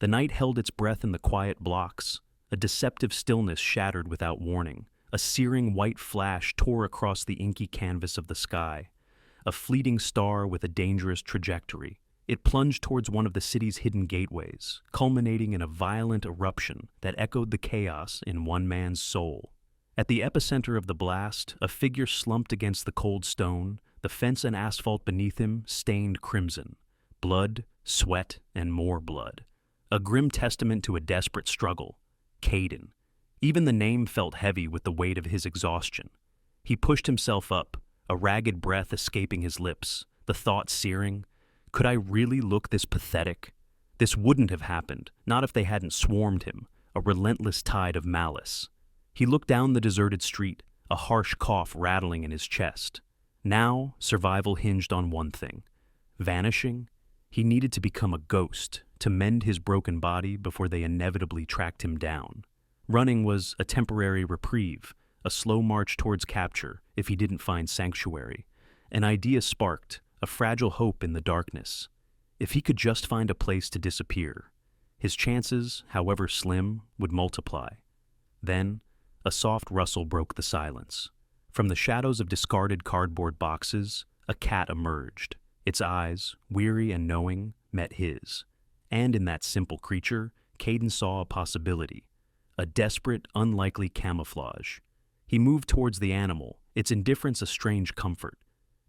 The night held its breath in the quiet blocks. A deceptive stillness shattered without warning. A searing white flash tore across the inky canvas of the sky. A fleeting star with a dangerous trajectory. It plunged towards one of the city's hidden gateways, culminating in a violent eruption that echoed the chaos in one man's soul. At the epicenter of the blast, a figure slumped against the cold stone, the fence and asphalt beneath him stained crimson. Blood, sweat, and more blood. A grim testament to a desperate struggle. Caden. Even the name felt heavy with the weight of his exhaustion. He pushed himself up, a ragged breath escaping his lips, the thought searing, could I really look this pathetic? This wouldn't have happened, not if they hadn't swarmed him, a relentless tide of malice. He looked down the deserted street, a harsh cough rattling in his chest. Now, survival hinged on one thing. Vanishing? He needed to become a ghost, to mend his broken body before they inevitably tracked him down. Running was a temporary reprieve, a slow march towards capture if he didn't find sanctuary. An idea sparked, a fragile hope in the darkness. If he could just find a place to disappear, his chances, however slim, would multiply. Then, a soft rustle broke the silence. From the shadows of discarded cardboard boxes, a cat emerged. Its eyes, weary and knowing, met his. And in that simple creature, Caden saw a possibility. A desperate, unlikely camouflage. He moved towards the animal, its indifference a strange comfort.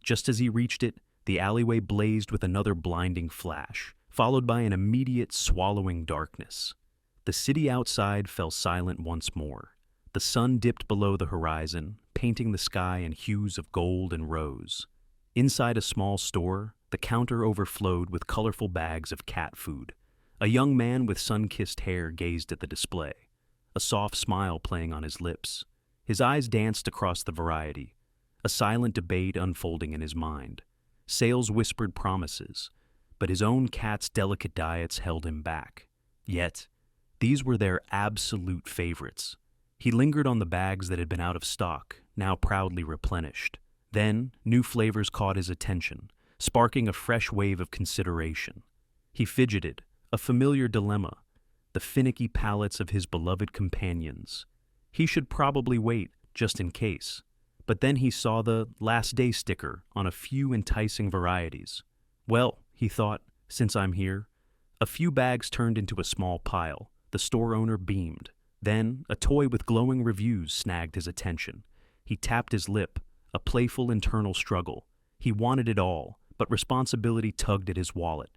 Just as he reached it, the alleyway blazed with another blinding flash, followed by an immediate swallowing darkness. The city outside fell silent once more. The sun dipped below the horizon, painting the sky in hues of gold and rose. Inside a small store, the counter overflowed with colorful bags of cat food. A young man with sun-kissed hair gazed at the display, a soft smile playing on his lips. His eyes danced across the variety, a silent debate unfolding in his mind. Sales whispered promises, but his own cat's delicate diets held him back. Yet, these were their absolute favorites. He lingered on the bags that had been out of stock, now proudly replenished. Then, new flavors caught his attention, sparking a fresh wave of consideration. He fidgeted, a familiar dilemma, the finicky palates of his beloved companions. He should probably wait, just in case. But then he saw the last day sticker on a few enticing varieties. Well, he thought, since I'm here. A few bags turned into a small pile. The store owner beamed. Then, a toy with glowing reviews snagged his attention. He tapped his lip, a playful internal struggle. He wanted it all, but responsibility tugged at his wallet.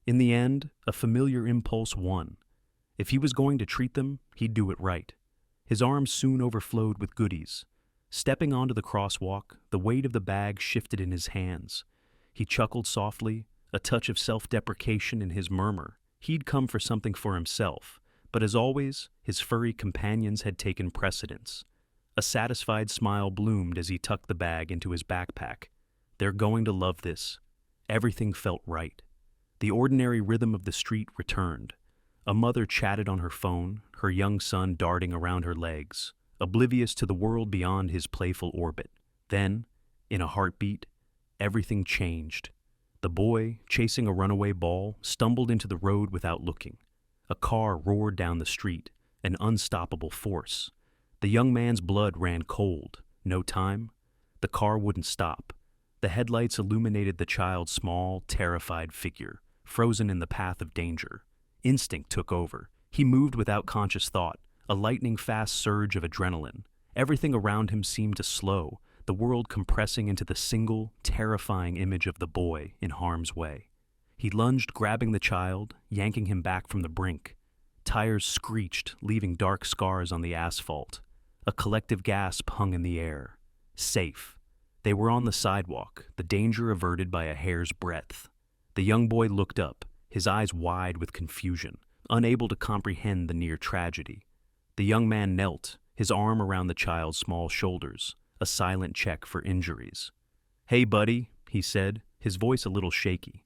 In the end, a familiar impulse won. If he was going to treat them, he'd do it right. His arms soon overflowed with goodies. Stepping onto the crosswalk, the weight of the bag shifted in his hands. He chuckled softly, a touch of self-deprecation in his murmur. He'd come for something for himself, but as always, his furry companions had taken precedence. A satisfied smile bloomed as he tucked the bag into his backpack. They're going to love this. Everything felt right. The ordinary rhythm of the street returned. A mother chatted on her phone, her young son darting around her legs, oblivious to the world beyond his playful orbit. Then, in a heartbeat, everything changed. The boy, chasing a runaway ball, stumbled into the road without looking. A car roared down the street, an unstoppable force. The young man's blood ran cold. No time. The car wouldn't stop. The headlights illuminated the child's small, terrified figure, frozen in the path of danger. Instinct took over. He moved without conscious thought, a lightning-fast surge of adrenaline. Everything around him seemed to slow, the world compressing into the single, terrifying image of the boy in harm's way. He lunged, grabbing the child, yanking him back from the brink. Tires screeched, leaving dark scars on the asphalt. A collective gasp hung in the air. Safe. They were on the sidewalk, the danger averted by a hair's breadth. The young boy looked up, his eyes wide with confusion, unable to comprehend the near tragedy. The young man knelt, his arm around the child's small shoulders, a silent check for injuries. "Hey, buddy," he said, his voice a little shaky.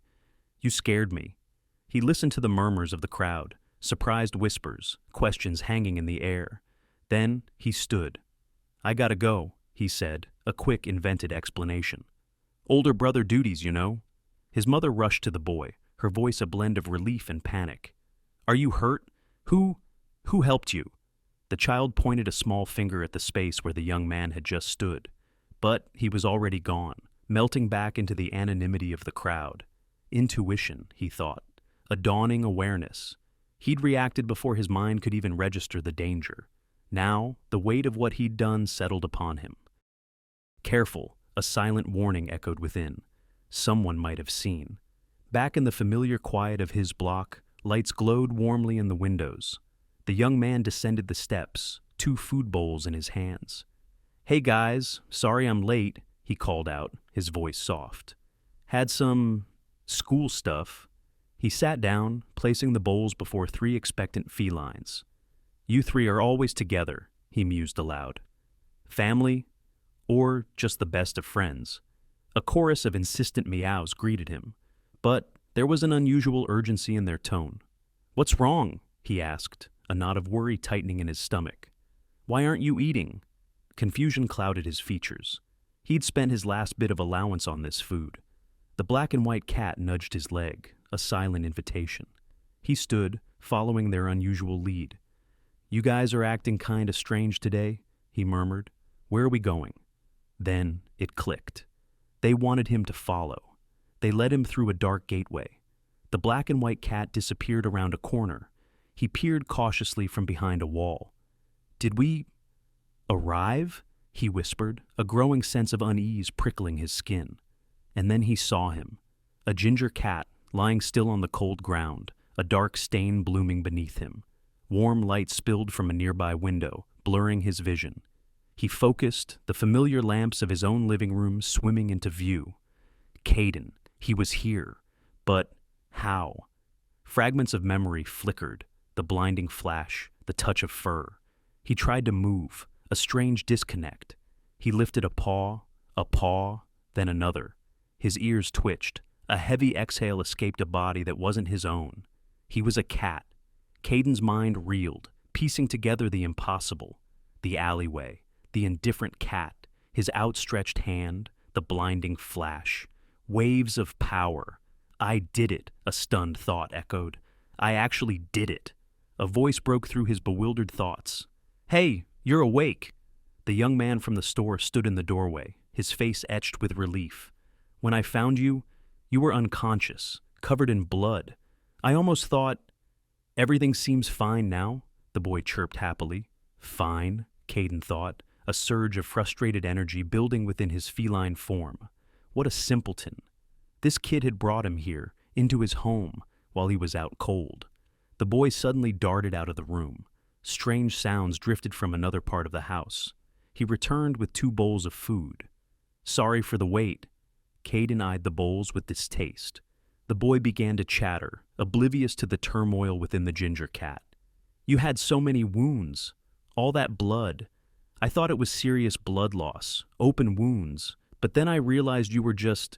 "You scared me." He listened to the murmurs of the crowd, surprised whispers, questions hanging in the air. Then he stood. "I gotta go," he said, a quick, invented explanation. "Older brother duties, you know." His mother rushed to the boy, her voice a blend of relief and panic. Are you hurt? Who, who helped you? The child pointed a small finger at the space where the young man had just stood. But he was already gone, melting back into the anonymity of the crowd. Intuition, he thought. A dawning awareness. He'd reacted before his mind could even register the danger. Now, the weight of what he'd done settled upon him. Careful, a silent warning echoed within. Someone might have seen. Back in the familiar quiet of his block, lights glowed warmly in the windows. The young man descended the steps, 2 food bowls in his hands. "Hey guys, sorry I'm late," he called out, his voice soft. "Had some school stuff." He sat down, placing the bowls before 3 expectant felines. "You 3 are always together," he mused aloud. "Family, or just the best of friends?" A chorus of insistent meows greeted him, but there was an unusual urgency in their tone. "What's wrong?" he asked, a knot of worry tightening in his stomach. "Why aren't you eating?" Confusion clouded his features. He'd spent his last bit of allowance on this food. The black and white cat nudged his leg, a silent invitation. He stood, following their unusual lead. "You guys are acting kinda strange today," he murmured. "Where are we going?" Then it clicked. They wanted him to follow. They led him through a dark gateway. The black and white cat disappeared around a corner. He peered cautiously from behind a wall. "Did we arrive?" he whispered, a growing sense of unease prickling his skin. And then he saw him, a ginger cat lying still on the cold ground, a dark stain blooming beneath him. Warm light spilled from a nearby window, blurring his vision. He focused, the familiar lamps of his own living room swimming into view. Caden, he was here. But how? Fragments of memory flickered, the blinding flash, the touch of fur. He tried to move, a strange disconnect. He lifted a paw, then another. His ears twitched. A heavy exhale escaped a body that wasn't his own. He was a cat. Caden's mind reeled, piecing together the impossible. The alleyway, the indifferent cat, his outstretched hand, the blinding flash. Waves of power. "I did it," a stunned thought echoed. "I actually did it." A voice broke through his bewildered thoughts. "Hey, you're awake." The young man from the store stood in the doorway, his face etched with relief. "When I found you, you were unconscious, covered in blood. I almost thought—" "Everything seems fine now," the boy chirped happily. "Fine," Caden thought, a surge of frustrated energy building within his feline form. What a simpleton. This kid had brought him here, into his home, while he was out cold. The boy suddenly darted out of the room. Strange sounds drifted from another part of the house. He returned with 2 bowls of food. "Sorry for the wait." Caden eyed the bowls with distaste. The boy began to chatter, oblivious to the turmoil within the ginger cat. "You had so many wounds. All that blood. I thought it was serious blood loss, open wounds, but then I realized you were just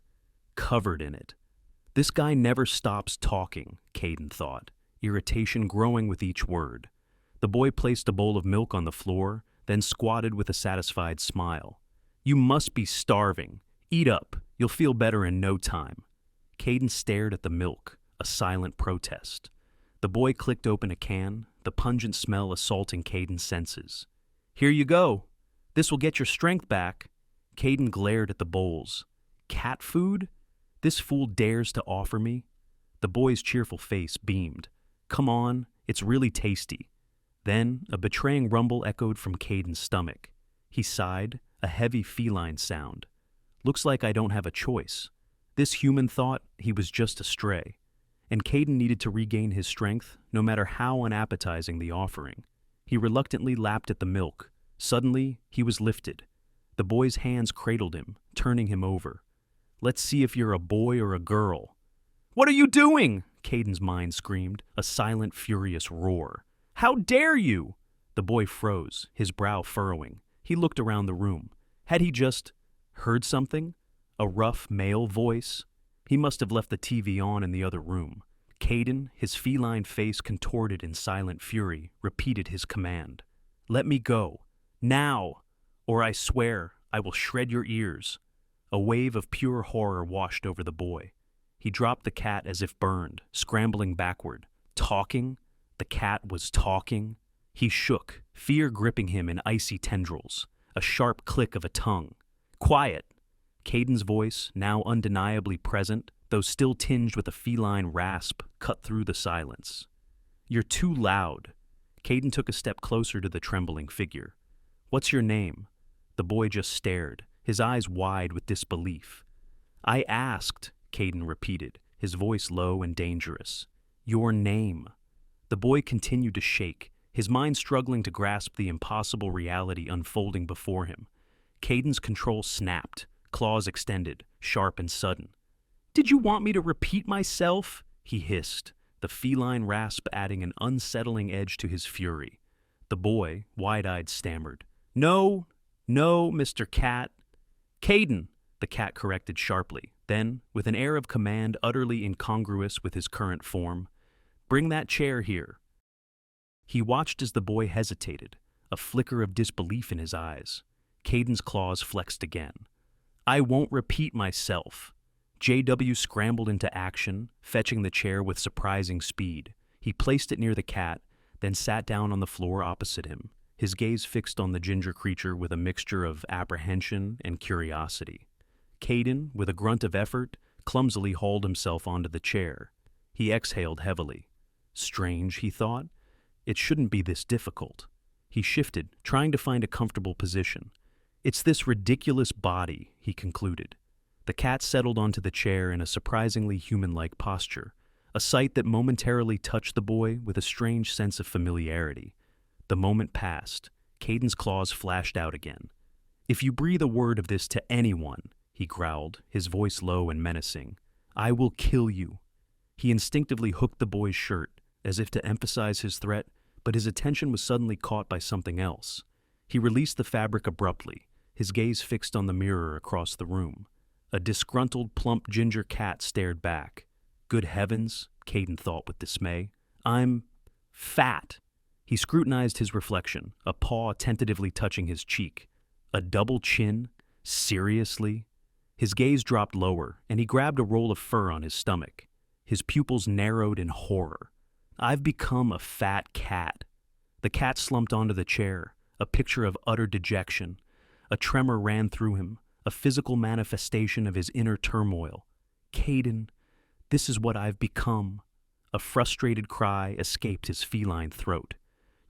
covered in it." This guy never stops talking, Caden thought, irritation growing with each word. The boy placed a bowl of milk on the floor, then squatted with a satisfied smile. "You must be starving. Eat up. You'll feel better in no time." Caden stared at the milk, a silent protest. The boy clicked open a can, the pungent smell assaulting Caden's senses. "Here you go. This will get your strength back." Caden glared at the bowls. "Cat food? This fool dares to offer me?" The boy's cheerful face beamed. "Come on, it's really tasty." Then a betraying rumble echoed from Caden's stomach. He sighed, a heavy feline sound. "Looks like I don't have a choice." This human thought he was just a stray, and Caden needed to regain his strength, no matter how unappetizing the offering. He reluctantly lapped at the milk. Suddenly, he was lifted. The boy's hands cradled him, turning him over. "Let's see if you're a boy or a girl." "What are you doing?" Caden's mind screamed, a silent, furious roar. "How dare you?" The boy froze, his brow furrowing. He looked around the room. Had he just heard something? A rough male voice? He must have left the TV on in the other room. Caden, his feline face contorted in silent fury, repeated his command. "Let me go. Now! Or I swear I will shred your ears." A wave of pure horror washed over the boy. He dropped the cat as if burned, scrambling backward. Talking? The cat was talking. He shook, fear gripping him in icy tendrils, a sharp click of a tongue. Quiet! Caden's voice, now undeniably present, though still tinged with a feline rasp, cut through the silence. You're too loud. Caden took a step closer to the trembling figure. What's your name? The boy just stared, his eyes wide with disbelief. I asked, Caden repeated, his voice low and dangerous. Your name. The boy continued to shake, his mind struggling to grasp the impossible reality unfolding before him. Caden's control snapped, claws extended, sharp and sudden. Did you want me to repeat myself? He hissed, the feline rasp adding an unsettling edge to his fury. The boy, wide-eyed, stammered. No, Mr. Cat. Caden, the cat corrected sharply. Then, with an air of command utterly incongruous with his current form, bring that chair here. He watched as the boy hesitated, a flicker of disbelief in his eyes. Caden's claws flexed again. I won't repeat myself. J.W. scrambled into action, fetching the chair with surprising speed. He placed it near the cat, then sat down on the floor opposite him, his gaze fixed on the ginger creature with a mixture of apprehension and curiosity. Caden, with a grunt of effort, clumsily hauled himself onto the chair. He exhaled heavily. Strange, he thought. It shouldn't be this difficult. He shifted, trying to find a comfortable position. It's this ridiculous body, he concluded. The cat settled onto the chair in a surprisingly human-like posture, a sight that momentarily touched the boy with a strange sense of familiarity. The moment passed. Caden's claws flashed out again. If you breathe a word of this to anyone, he growled, his voice low and menacing, I will kill you. He instinctively hooked the boy's shirt, as if to emphasize his threat, but his attention was suddenly caught by something else. He released the fabric abruptly, his gaze fixed on the mirror across the room. A disgruntled, plump ginger cat stared back. Good heavens, Caden thought with dismay. I'm fat. He scrutinized his reflection, a paw tentatively touching his cheek. A double chin? Seriously? His gaze dropped lower, and he grabbed a roll of fur on his stomach. His pupils narrowed in horror. I've become a fat cat. The cat slumped onto the chair, a picture of utter dejection. A tremor ran through him, a physical manifestation of his inner turmoil. Caden, this is what I've become. A frustrated cry escaped his feline throat.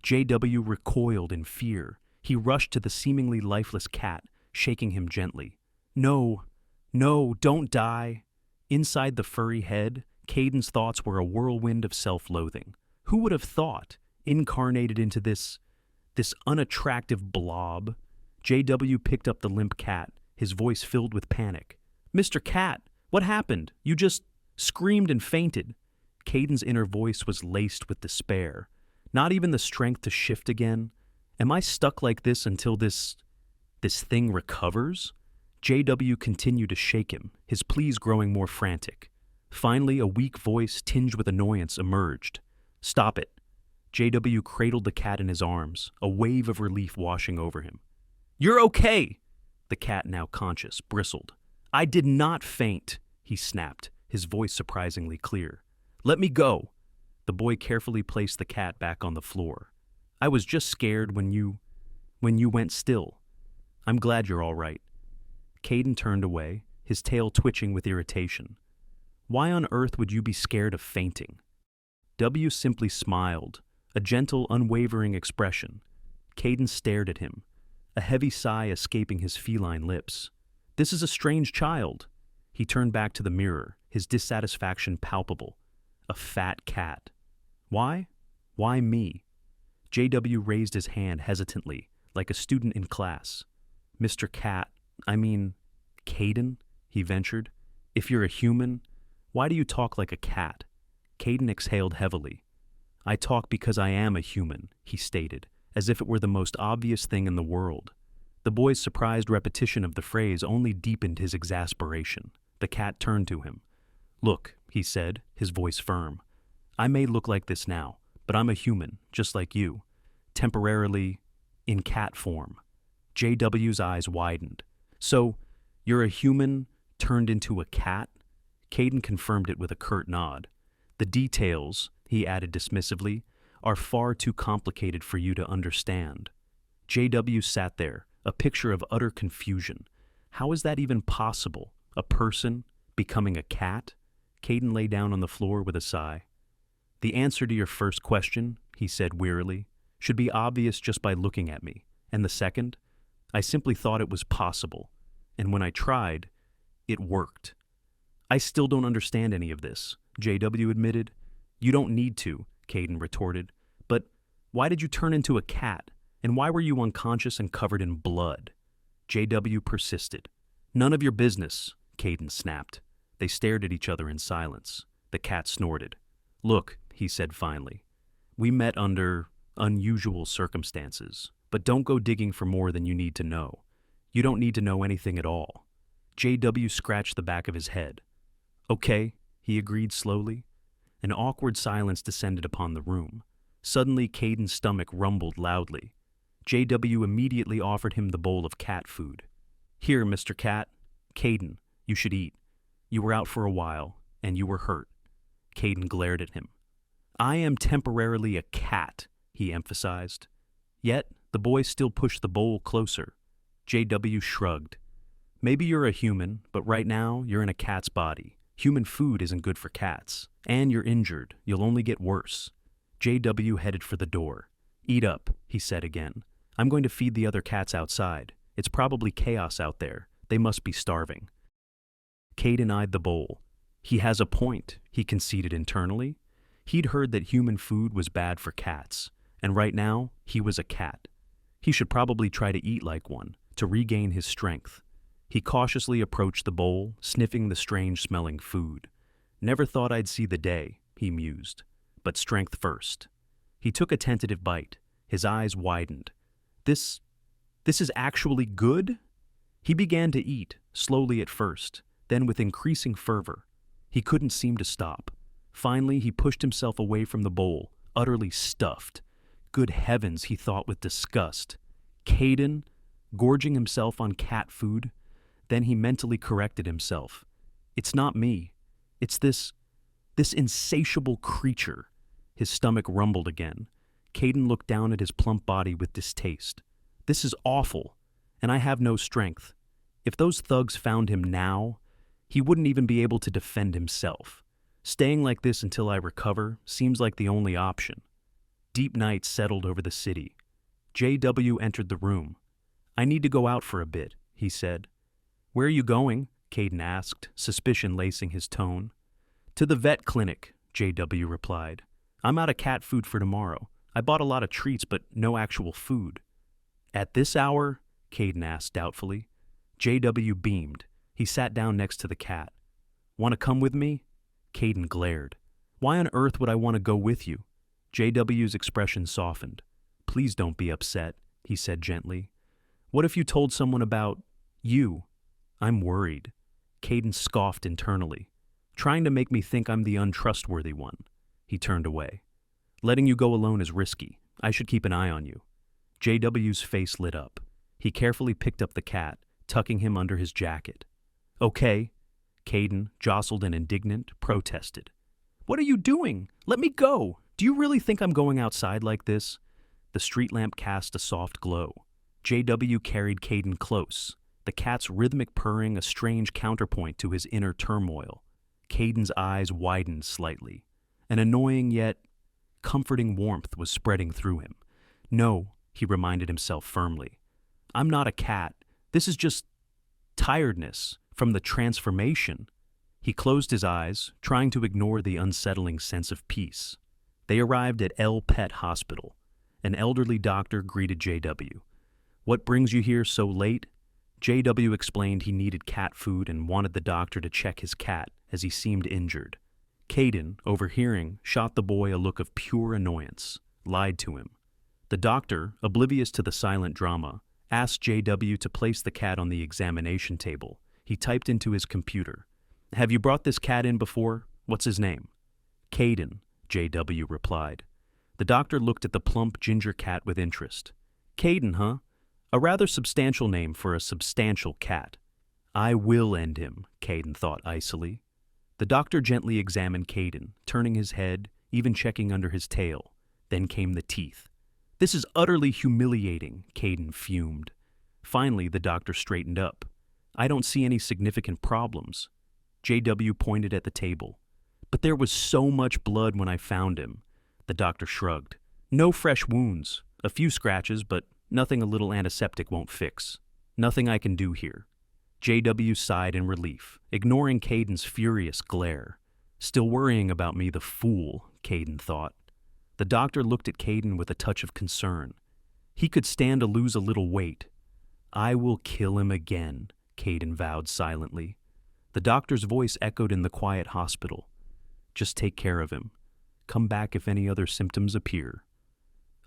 J.W. recoiled in fear. He rushed to the seemingly lifeless cat, shaking him gently. No, don't die. Inside the furry head, Caden's thoughts were a whirlwind of self-loathing. Who would have thought, incarnated into this unattractive blob? J.W. picked up the limp cat, his voice filled with panic. Mr. Cat, what happened? You just screamed and fainted. Caden's inner voice was laced with despair. Not even the strength to shift again. Am I stuck like this until this thing recovers? J.W. continued to shake him, his pleas growing more frantic. Finally, a weak voice tinged with annoyance emerged. Stop it. J.W. cradled the cat in his arms, a wave of relief washing over him. You're okay! The cat, now conscious, bristled. I did not faint, he snapped, his voice surprisingly clear. Let me go. The boy carefully placed the cat back on the floor. I was just scared when you went still. I'm glad you're all right. Caden turned away, his tail twitching with irritation. Why on earth would you be scared of fainting? W simply smiled, a gentle, unwavering expression. Caden stared at him, a heavy sigh escaping his feline lips. This is a strange child. He turned back to the mirror, his dissatisfaction palpable. A fat cat. Why? Why me? J.W. raised his hand hesitantly, like a student in class. Mr. Caden, he ventured. If you're a human, why do you talk like a cat? Caden exhaled heavily. I talk because I am a human, he stated, as if it were the most obvious thing in the world. The boy's surprised repetition of the phrase only deepened his exasperation. The cat turned to him. Look, he said, his voice firm. I may look like this now, but I'm a human, just like you. Temporarily, in cat form. J.W.'s eyes widened. So, you're a human turned into a cat? Caden confirmed it with a curt nod. The details, he added dismissively, are far too complicated for you to understand. JW sat there, a picture of utter confusion. How is that even possible? A person becoming a cat? Caden lay down on the floor with a sigh. The answer to your first question, he said wearily, should be obvious just by looking at me. And the second? I simply thought it was possible. And when I tried, it worked. I still don't understand any of this, JW admitted. You don't need to, Caden retorted. But why did you turn into a cat? And why were you unconscious and covered in blood? JW persisted. None of your business, Caden snapped. They stared at each other in silence. The cat snorted. Look, he said finally, we met under unusual circumstances, but don't go digging for more than you need to know. You don't need to know anything at all. JW scratched the back of his head. Okay, he agreed slowly. An awkward silence descended upon the room. Suddenly, Caden's stomach rumbled loudly. JW immediately offered him the bowl of cat food. Here, Mr. Cat. Caden, you should eat. You were out for a while, and you were hurt. Caden glared at him. I am temporarily a cat, he emphasized. Yet, the boy still pushed the bowl closer. JW shrugged. Maybe you're a human, but right now, you're in a cat's body. Human food isn't good for cats. And you're injured. You'll only get worse. JW headed for the door. Eat up, he said again. I'm going to feed the other cats outside. It's probably chaos out there. They must be starving. Caden eyed the bowl. He has a point, he conceded internally. He'd heard that human food was bad for cats, and right now, he was a cat. He should probably try to eat like one, to regain his strength. He cautiously approached the bowl, sniffing the strange-smelling food. Never thought I'd see the day, he mused. But strength first. He took a tentative bite. His eyes widened. This is actually good? He began to eat, slowly at first, then with increasing fervor. He couldn't seem to stop. Finally, he pushed himself away from the bowl, utterly stuffed. Good heavens, he thought with disgust. Caden, gorging himself on cat food. Then he mentally corrected himself. It's not me. It's this insatiable creature. His stomach rumbled again. Caden looked down at his plump body with distaste. This is awful, and I have no strength. If those thugs found him now, he wouldn't even be able to defend himself. Staying like this until I recover seems like the only option. Deep night settled over the city. JW entered the room. I need to go out for a bit, he said. Where are you going? Caden asked, suspicion lacing his tone. To the vet clinic, JW replied. I'm out of cat food for tomorrow. I bought a lot of treats, but no actual food. At this hour? Caden asked doubtfully. JW beamed. He sat down next to the cat. Want to come with me? Caden glared. Why on earth would I want to go with you? JW's expression softened. Please don't be upset, he said gently. What if you told someone about you? I'm worried. Caden scoffed internally. Trying to make me think I'm the untrustworthy one. He turned away. Letting you go alone is risky. I should keep an eye on you. JW's face lit up. He carefully picked up the cat, tucking him under his jacket. Okay. Caden, jostled and indignant, protested. What are you doing? Let me go. Do you really think I'm going outside like this? The street lamp cast a soft glow. JW carried Caden close, the cat's rhythmic purring a strange counterpoint to his inner turmoil. Caden's eyes widened slightly. An annoying yet comforting warmth was spreading through him. No, he reminded himself firmly. I'm not a cat. This is just tiredness from the transformation. He closed his eyes, trying to ignore the unsettling sense of peace. They arrived at L Pet Hospital. An elderly doctor greeted JW. What brings you here so late? JW explained he needed cat food and wanted the doctor to check his cat, as he seemed injured. Caden, overhearing, shot the boy a look of pure annoyance, lied to him. The doctor, oblivious to the silent drama, asked JW to place the cat on the examination table. He typed into his computer. Have you brought this cat in before? What's his name? Caden, JW replied. The doctor looked at the plump ginger cat with interest. Caden, huh? A rather substantial name for a substantial cat. I will end him, Caden thought icily. The doctor gently examined Caden, turning his head, even checking under his tail. Then came the teeth. "This is utterly humiliating," Caden fumed. Finally, the doctor straightened up. "I don't see any significant problems." JW pointed at the table. "But there was so much blood when I found him." The doctor shrugged. "No fresh wounds. A few scratches, but nothing a little antiseptic won't fix. Nothing I can do here." JW sighed in relief, ignoring Caden's furious glare. Still worrying about me, the fool, Caden thought. The doctor looked at Caden with a touch of concern. He could stand to lose a little weight. "I will kill him again," Caden vowed silently. The doctor's voice echoed in the quiet hospital. "Just take care of him. Come back if any other symptoms appear."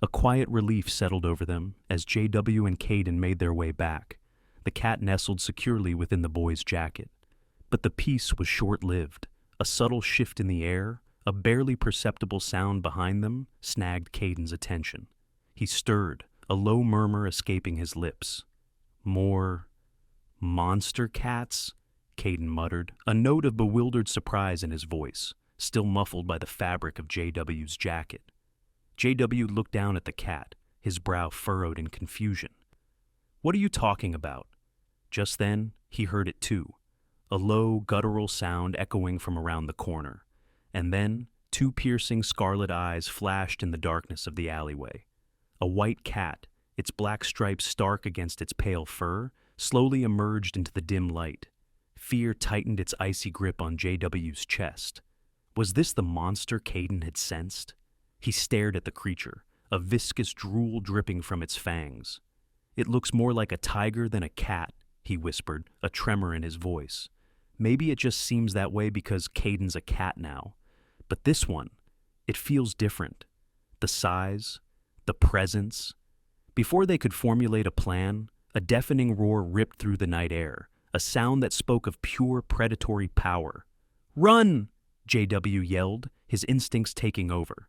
A quiet relief settled over them as JW and Caden made their way back. The cat nestled securely within the boy's jacket. But the peace was short-lived. A subtle shift in the air, a barely perceptible sound behind them, snagged Caden's attention. He stirred, a low murmur escaping his lips. "More monster cats?" Caden muttered, a note of bewildered surprise in his voice, still muffled by the fabric of JW's jacket. JW looked down at the cat, his brow furrowed in confusion. "What are you talking about?" Just then, he heard it too, a low, guttural sound echoing from around the corner. And then, two piercing scarlet eyes flashed in the darkness of the alleyway. A white cat, its black stripes stark against its pale fur, slowly emerged into the dim light. Fear tightened its icy grip on JW's chest. Was this the monster Caden had sensed? He stared at the creature, a viscous drool dripping from its fangs. "It looks more like a tiger than a cat," he whispered, a tremor in his voice. "Maybe it just seems that way because Caden's a cat now. But this one, it feels different. The size, the presence." Before they could formulate a plan, a deafening roar ripped through the night air, a sound that spoke of pure predatory power. "Run!" JW yelled, his instincts taking over.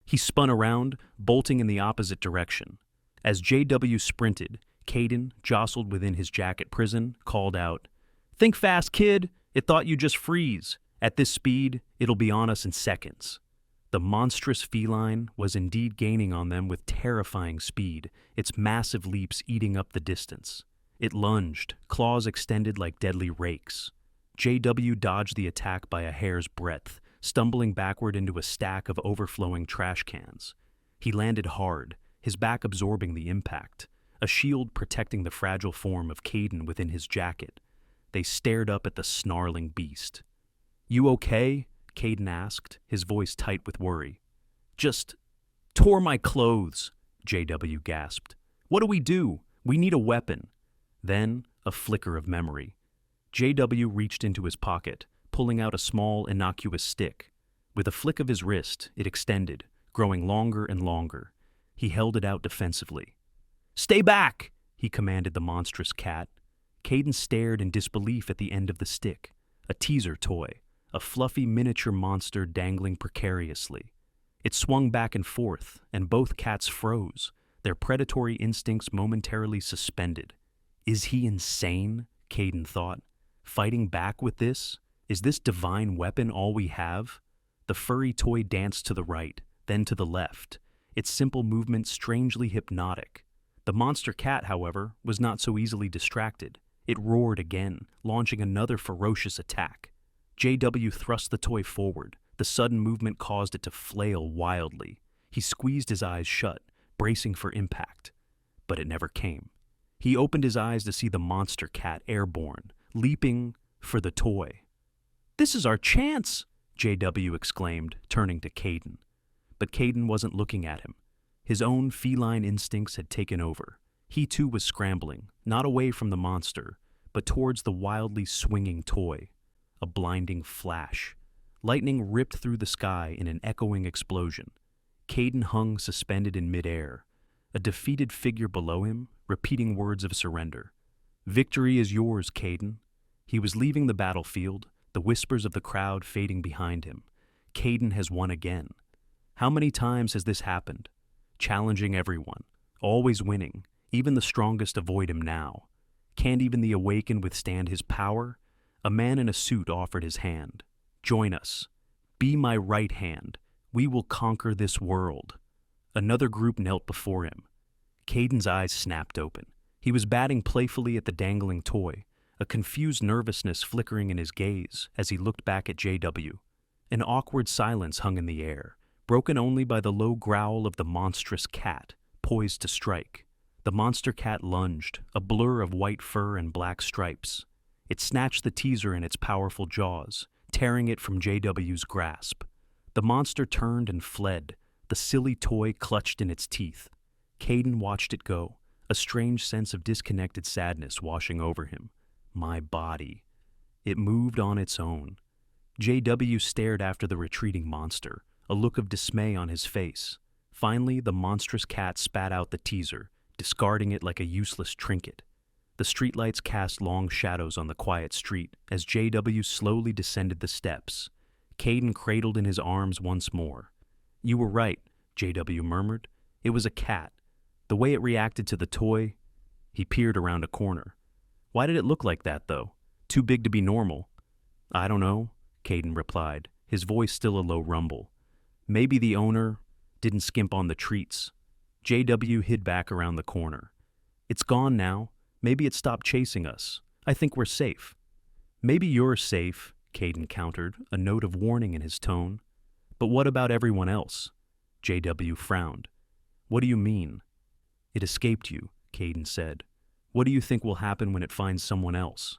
He spun around, bolting in the opposite direction. As JW sprinted, Caden, jostled within his jacket prison, called out, "Think fast, kid! It thought you'd just freeze. At this speed, it'll be on us in seconds." The monstrous feline was indeed gaining on them with terrifying speed, its massive leaps eating up the distance. It lunged, claws extended like deadly rakes. JW dodged the attack by a hair's breadth, stumbling backward into a stack of overflowing trash cans. He landed hard, his back absorbing the impact, a shield protecting the fragile form of Caden within his jacket. They stared up at the snarling beast. "You okay?" Caden asked, his voice tight with worry. "Just tore my clothes," JW gasped. "What do we do? We need a weapon." Then, a flicker of memory. JW reached into his pocket, pulling out a small, innocuous stick. With a flick of his wrist, it extended, growing longer and longer. He held it out defensively. "Stay back!" he commanded the monstrous cat. Caden stared in disbelief at the end of the stick, a teaser toy, a fluffy miniature monster dangling precariously. It swung back and forth, and both cats froze, their predatory instincts momentarily suspended. Is he insane? Caden thought. Fighting back with this? Is this divine weapon all we have? The furry toy danced to the right, then to the left, its simple movement strangely hypnotic. The monster cat, however, was not so easily distracted. It roared again, launching another ferocious attack. JW thrust the toy forward. The sudden movement caused it to flail wildly. He squeezed his eyes shut, bracing for impact. But it never came. He opened his eyes to see the monster cat airborne, leaping for the toy. "This is our chance!" JW exclaimed, turning to Caden. But Caden wasn't looking at him. His own feline instincts had taken over. He too was scrambling, not away from the monster, but towards the wildly swinging toy. A blinding flash. Lightning ripped through the sky in an echoing explosion. Caden hung suspended in midair, a defeated figure below him, repeating words of surrender. "Victory is yours, Caden." He was leaving the battlefield, the whispers of the crowd fading behind him. Caden has won again. How many times has this happened? Challenging everyone, always winning. Even the strongest avoid him now. Can't even the awakened withstand his power? A man in a suit offered his hand. "Join us. Be my right hand. We will conquer this world. Another group knelt before him. Caden's eyes snapped open. He was batting playfully at the dangling toy, a confused nervousness flickering in his gaze as he looked back at JW. An awkward silence hung in the air, broken only by the low growl of the monstrous cat, poised to strike. The monster cat lunged, a blur of white fur and black stripes. It snatched the teaser in its powerful jaws, tearing it from JW's grasp. The monster turned and fled, the silly toy clutched in its teeth. Caden watched it go, a strange sense of disconnected sadness washing over him. My body. It moved on its own. JW stared after the retreating monster, a look of dismay on his face. Finally, the monstrous cat spat out the teaser, discarding it like a useless trinket. The streetlights cast long shadows on the quiet street as JW slowly descended the steps. Caden cradled in his arms once more. You were right, JW murmured. It was a cat. The way it reacted to the toy, he peered around a corner. Why did it look like that, though? Too big to be normal. I don't know, Caden replied, his voice still a low rumble. Maybe the owner didn't skimp on the treats. JW hid back around the corner. It's gone now. Maybe it stopped chasing us. I think we're safe. Maybe you're safe, Caden countered, a note of warning in his tone. But what about everyone else? JW frowned. What do you mean? It escaped you, Caden said. What do you think will happen when it finds someone else?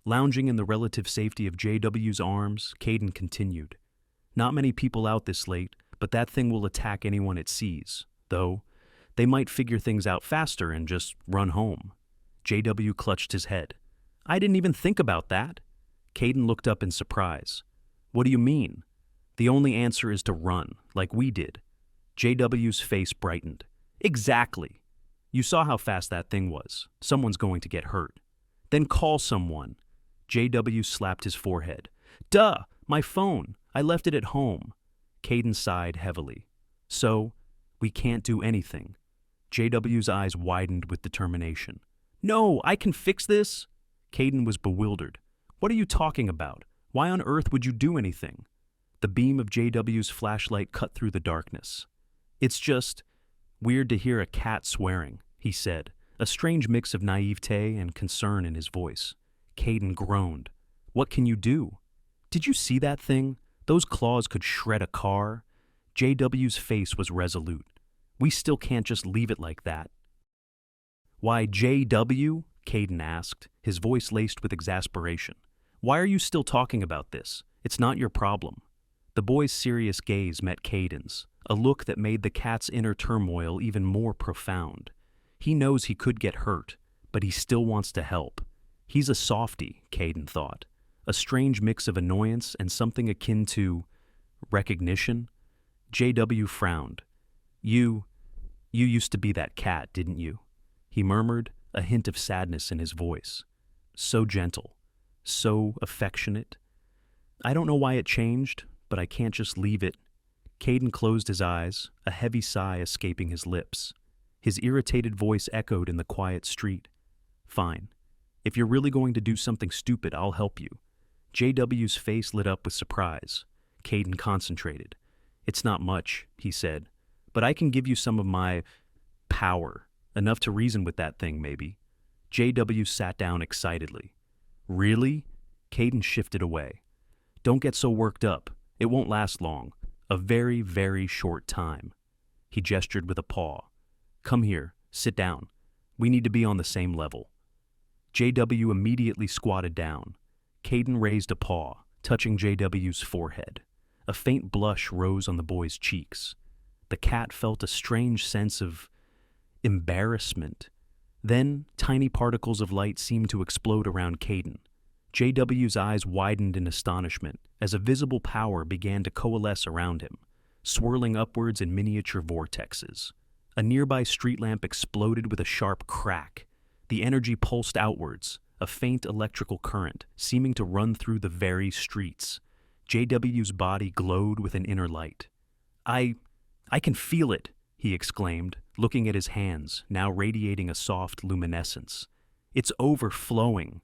Lounging in the relative safety of JW's arms, Caden continued. Not many people out this late, but that thing will attack anyone it sees, though they might figure things out faster and just run home. JW clutched his head. I didn't even think about that. Caden looked up in surprise. What do you mean? The only answer is to run, like we did. JW's face brightened. Exactly. You saw how fast that thing was. Someone's going to get hurt. Then call someone. JW slapped his forehead. Duh! My phone. I left it at home. Caden sighed heavily. So, we can't do anything. JW's eyes widened with determination. No, I can fix this. Caden was bewildered. What are you talking about? Why on earth would you do anything? The beam of JW's flashlight cut through the darkness. It's just weird to hear a cat swearing, he said, a strange mix of naivete and concern in his voice. Caden groaned. What can you do? Did you see that thing? Those claws could shred a car. JW's face was resolute. We still can't just leave it like that. Why, JW? Caden asked, his voice laced with exasperation. Why are you still talking about this? It's not your problem. The boy's serious gaze met Caden's, a look that made the cat's inner turmoil even more profound. He knows he could get hurt, but he still wants to help. He's a softie, Caden thought, a strange mix of annoyance and something akin to recognition. JW frowned. You used to be that cat, didn't you? He murmured, a hint of sadness in his voice. So gentle, so affectionate. I don't know why it changed, but I can't just leave it. Caden closed his eyes, a heavy sigh escaping his lips. His irritated voice echoed in the quiet street. Fine. If you're really going to do something stupid, I'll help you. JW's face lit up with surprise. Caden concentrated. It's not much, he said, but I can give you some of my power, enough to reason with that thing, maybe. JW sat down excitedly. Really? Caden shifted away. Don't get so worked up. It won't last long. A very, very short time. He gestured with a paw. Come here, sit down. We need to be on the same level. JW immediately squatted down. Caden raised a paw, touching JW's forehead. A faint blush rose on the boy's cheeks. The cat felt a strange sense of embarrassment. Then, tiny particles of light seemed to explode around Caden. JW's eyes widened in astonishment as a visible power began to coalesce around him, swirling upwards in miniature vortexes. A nearby street lamp exploded with a sharp crack. The energy pulsed outwards, a faint electrical current seeming to run through the very streets. JW's body glowed with an inner light. I can feel it, he exclaimed, looking at his hands, now radiating a soft luminescence. It's overflowing.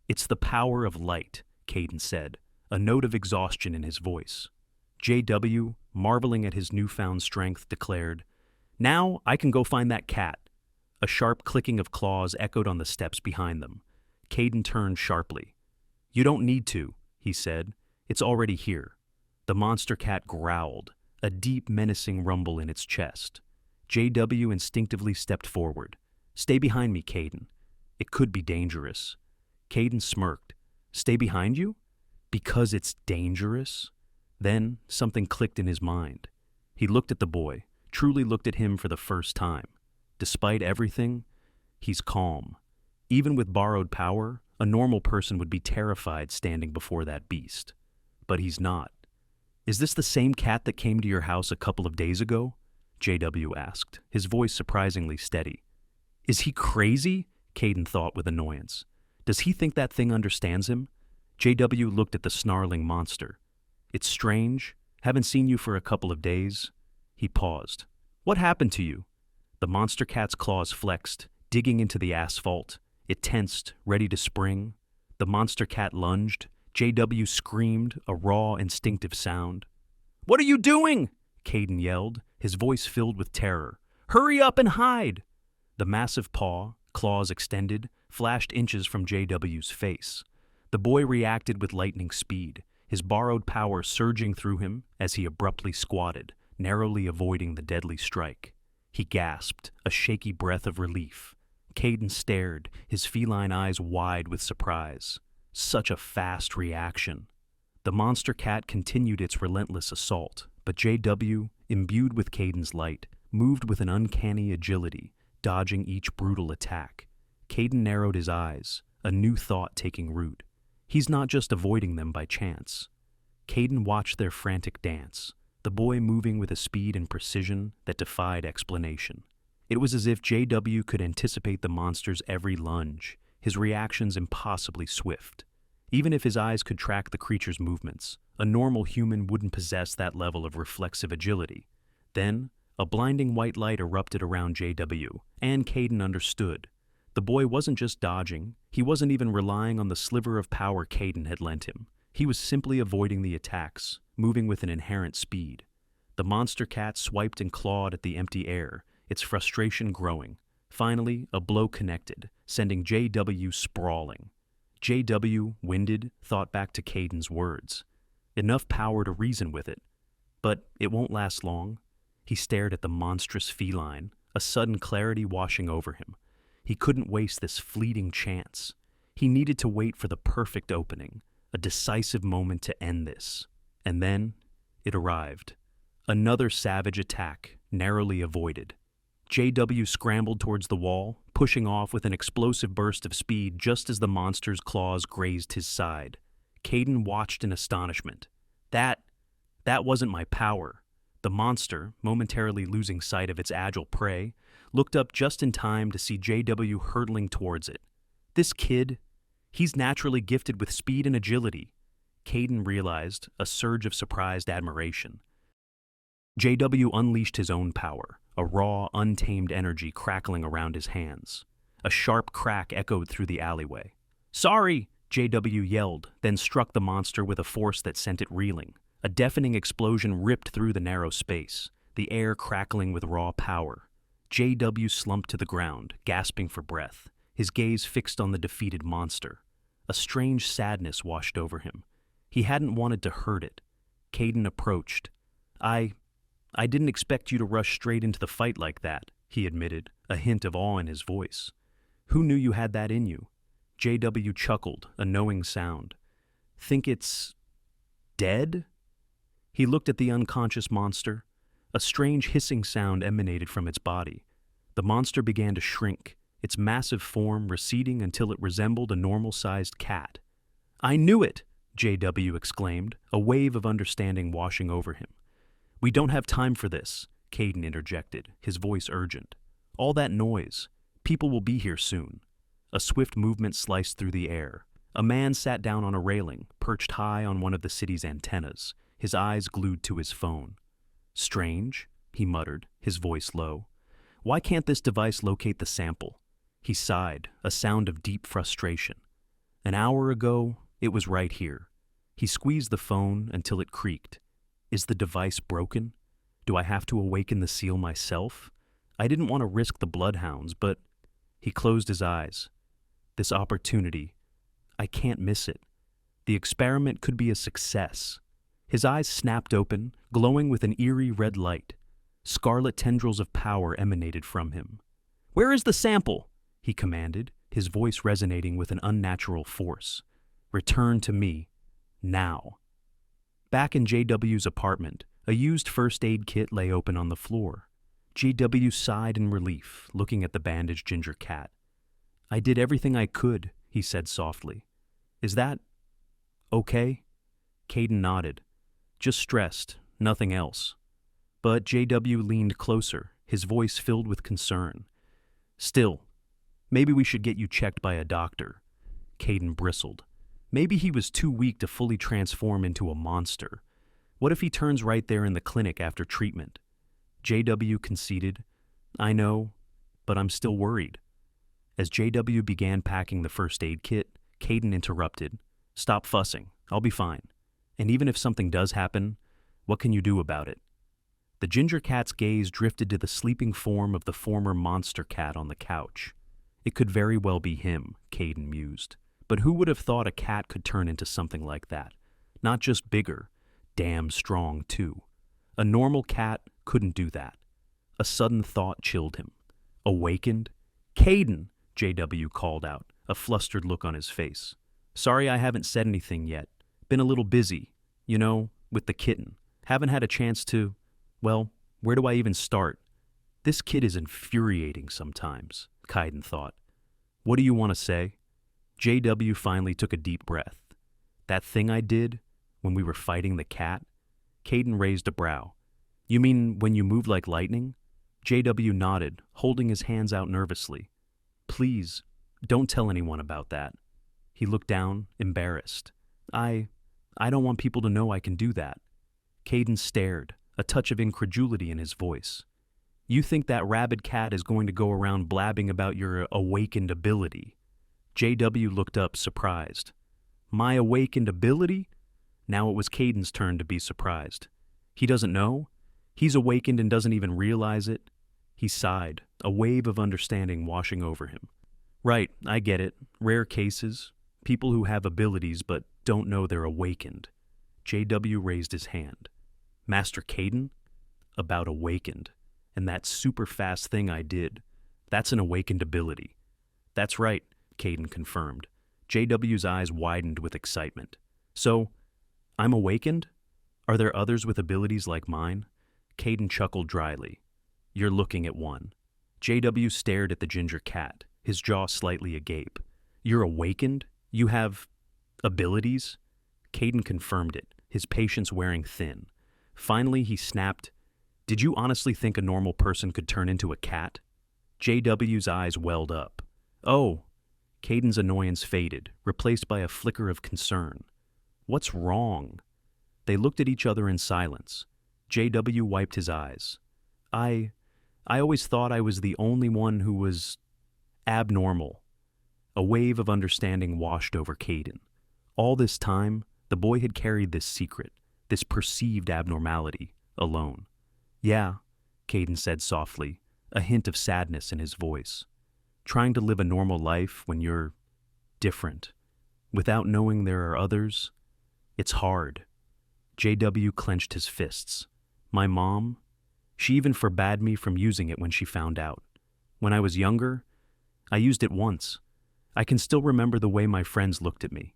It's the power of light, Caden said, a note of exhaustion in his voice. JW, marveling at his newfound strength, declared, "Now I can go find that cat." A sharp clicking of claws echoed on the steps behind them. Caden turned sharply. "You don't need to," he said. "It's already here." The monster cat growled, a deep, menacing rumble in its chest. JW instinctively stepped forward. "Stay behind me, Caden. It could be dangerous." Caden smirked. "Stay behind you? Because it's dangerous?" Then something clicked in his mind. He looked at the boy, truly looked at him for the first time. Despite everything, he's calm. Even with borrowed power, a normal person would be terrified standing before that beast. But he's not. "Is this the same cat that came to your house a couple of days ago?" JW asked, his voice surprisingly steady. "Is he crazy?" Caden thought with annoyance. "Does he think that thing understands him?" JW looked at the snarling monster. "It's strange. Haven't seen you for a couple of days." He paused. "What happened to you?" The monster cat's claws flexed, digging into the asphalt. It tensed, ready to spring. The monster cat lunged. JW screamed, a raw, instinctive sound. "What are you doing?" Caden yelled, his voice filled with terror. "Hurry up and hide!" The massive paw, claws extended, flashed inches from JW's face. The boy reacted with lightning speed, his borrowed power surging through him as he abruptly squatted, narrowly avoiding the deadly strike. He gasped, a shaky breath of relief. Caden stared, his feline eyes wide with surprise. Such a fast reaction. The monster cat continued its relentless assault, but JW, imbued with Caden's light, moved with an uncanny agility, dodging each brutal attack. Caden narrowed his eyes, a new thought taking root. He's not just avoiding them by chance. Caden watched their frantic dance, the boy moving with a speed and precision that defied explanation. It was as if JW could anticipate the monster's every lunge, his reactions impossibly swift. Even if his eyes could track the creature's movements, a normal human wouldn't possess that level of reflexive agility. Then, a blinding white light erupted around JW, and Caden understood. The boy wasn't just dodging, he wasn't even relying on the sliver of power Caden had lent him. He was simply avoiding the attacks, moving with an inherent speed. The monster cat swiped and clawed at the empty air, its frustration growing. Finally, a blow connected, sending JW sprawling. JW, winded, thought back to Caden's words. Enough power to reason with it. But it won't last long. He stared at the monstrous feline, a sudden clarity washing over him. He couldn't waste this fleeting chance. He needed to wait for the perfect opening, a decisive moment to end this. And then, it arrived. Another savage attack, narrowly avoided. JW scrambled towards the wall, pushing off with an explosive burst of speed just as the monster's claws grazed his side. Caden watched in astonishment. That wasn't my power. The monster, momentarily losing sight of its agile prey, looked up just in time to see JW hurtling towards it. This kid, he's naturally gifted with speed and agility. Caden realized, a surge of surprised admiration. JW unleashed his own power, a raw, untamed energy crackling around his hands. A sharp crack echoed through the alleyway. "Sorry!" JW yelled, then struck the monster with a force that sent it reeling. A deafening explosion ripped through the narrow space, the air crackling with raw power. JW slumped to the ground, gasping for breath, his gaze fixed on the defeated monster. A strange sadness washed over him. He hadn't wanted to hurt it. Caden approached. I didn't expect you to rush straight into the fight like that," he admitted, a hint of awe in his voice. "Who knew you had that in you?" JW chuckled, a knowing sound. "Think it's dead?" He looked at the unconscious monster. A strange hissing sound emanated from its body. The monster began to shrink, its massive form receding until it resembled a normal-sized cat. "I knew it!" JW exclaimed, a wave of understanding washing over him. "We don't have time for this," Caden interjected, his voice urgent. "All that noise. People will be here soon." A swift movement sliced through the air. A man sat down on a railing, perched high on one of the city's antennas, his eyes glued to his phone. "Strange," he muttered, his voice low. "Why can't this device locate the sample?" He sighed, a sound of deep frustration. An hour ago, it was right here. He squeezed the phone until it creaked. Is the device broken? Do I have to awaken the seal myself? I didn't want to risk the bloodhounds, but he closed his eyes. This opportunity, I can't miss it. The experiment could be a success. His eyes snapped open, glowing with an eerie red light. Scarlet tendrils of power emanated from him. "Where is the sample?" he commanded, his voice resonating with an unnatural force. "Return to me. Now." Back in JW's apartment, a used first aid kit lay open on the floor. JW sighed in relief, looking at the bandaged ginger cat. "I did everything I could," he said softly. "Is that okay?" Caden nodded. "Just stressed, nothing else." But JW leaned closer, his voice filled with concern. "Still, maybe we should get you checked by a doctor." Caden bristled. Maybe he was too weak to fully transform into a monster. What if he turns right there in the clinic after treatment? JW conceded, "I know, but I'm still worried." As JW began packing the first aid kit, Caden interrupted. "Stop fussing. I'll be fine. And even if something does happen, what can you do about it?" The ginger cat's gaze drifted to the sleeping form of the former monster cat on the couch. It could very well be him, Caden mused. But who would have thought a cat could turn into something like that? Not just bigger, damn strong too. A normal cat couldn't do that. A sudden thought chilled him. Awakened? "Caden!" JW called out, a flustered look on his face. "Sorry I haven't said anything yet. Been a little busy, with the kitten. Haven't had a chance to, well, where do I even start? This kid is infuriating sometimes," Caden thought. "What do you want to say?" JW finally took a deep breath. "That thing I did when we were fighting the cat?" Caden raised a brow. "You mean when you moved like lightning?" JW nodded, holding his hands out nervously. "Please, don't tell anyone about that." He looked down, embarrassed. I don't want people to know I can do that." Caden stared, a touch of incredulity in his voice. "You think that rabid cat is going to go around blabbing about your awakened ability?" JW looked up, surprised. "My awakened ability?" Now it was Caden's turn to be surprised. "He doesn't know? He's awakened and doesn't even realize it?" He sighed, a wave of understanding washing over him. "Right, I get it. Rare cases. People who have abilities but don't know they're awakened." JW raised his hand. "Master Caden? About awakened. And that super fast thing I did. That's an awakened ability." "That's right," Caden confirmed. JW's eyes widened with excitement. "So, I'm awakened? Are there others with abilities like mine?" Caden chuckled dryly. "You're looking at one." JW stared at the ginger cat, his jaw slightly agape. "You're awakened? You have abilities?" Caden confirmed it, his patience wearing thin. Finally, he snapped, "Did you honestly think a normal person could turn into a cat?" JW's eyes welled up. "Oh." Caden's annoyance faded, replaced by a flicker of concern. "What's wrong?" They looked at each other in silence. JW wiped his eyes. I always thought I was the only one who was abnormal." A wave of understanding washed over Caden. All this time, the boy had carried this secret, this perceived abnormality, alone. "Yeah," Caden said softly, a hint of sadness in his voice. "Trying to live a normal life when you're different, without knowing there are others, it's hard." JW clenched his fists. "My mom, she even forbade me from using it when she found out. When I was younger, I used it once. I can still remember the way my friends looked at me."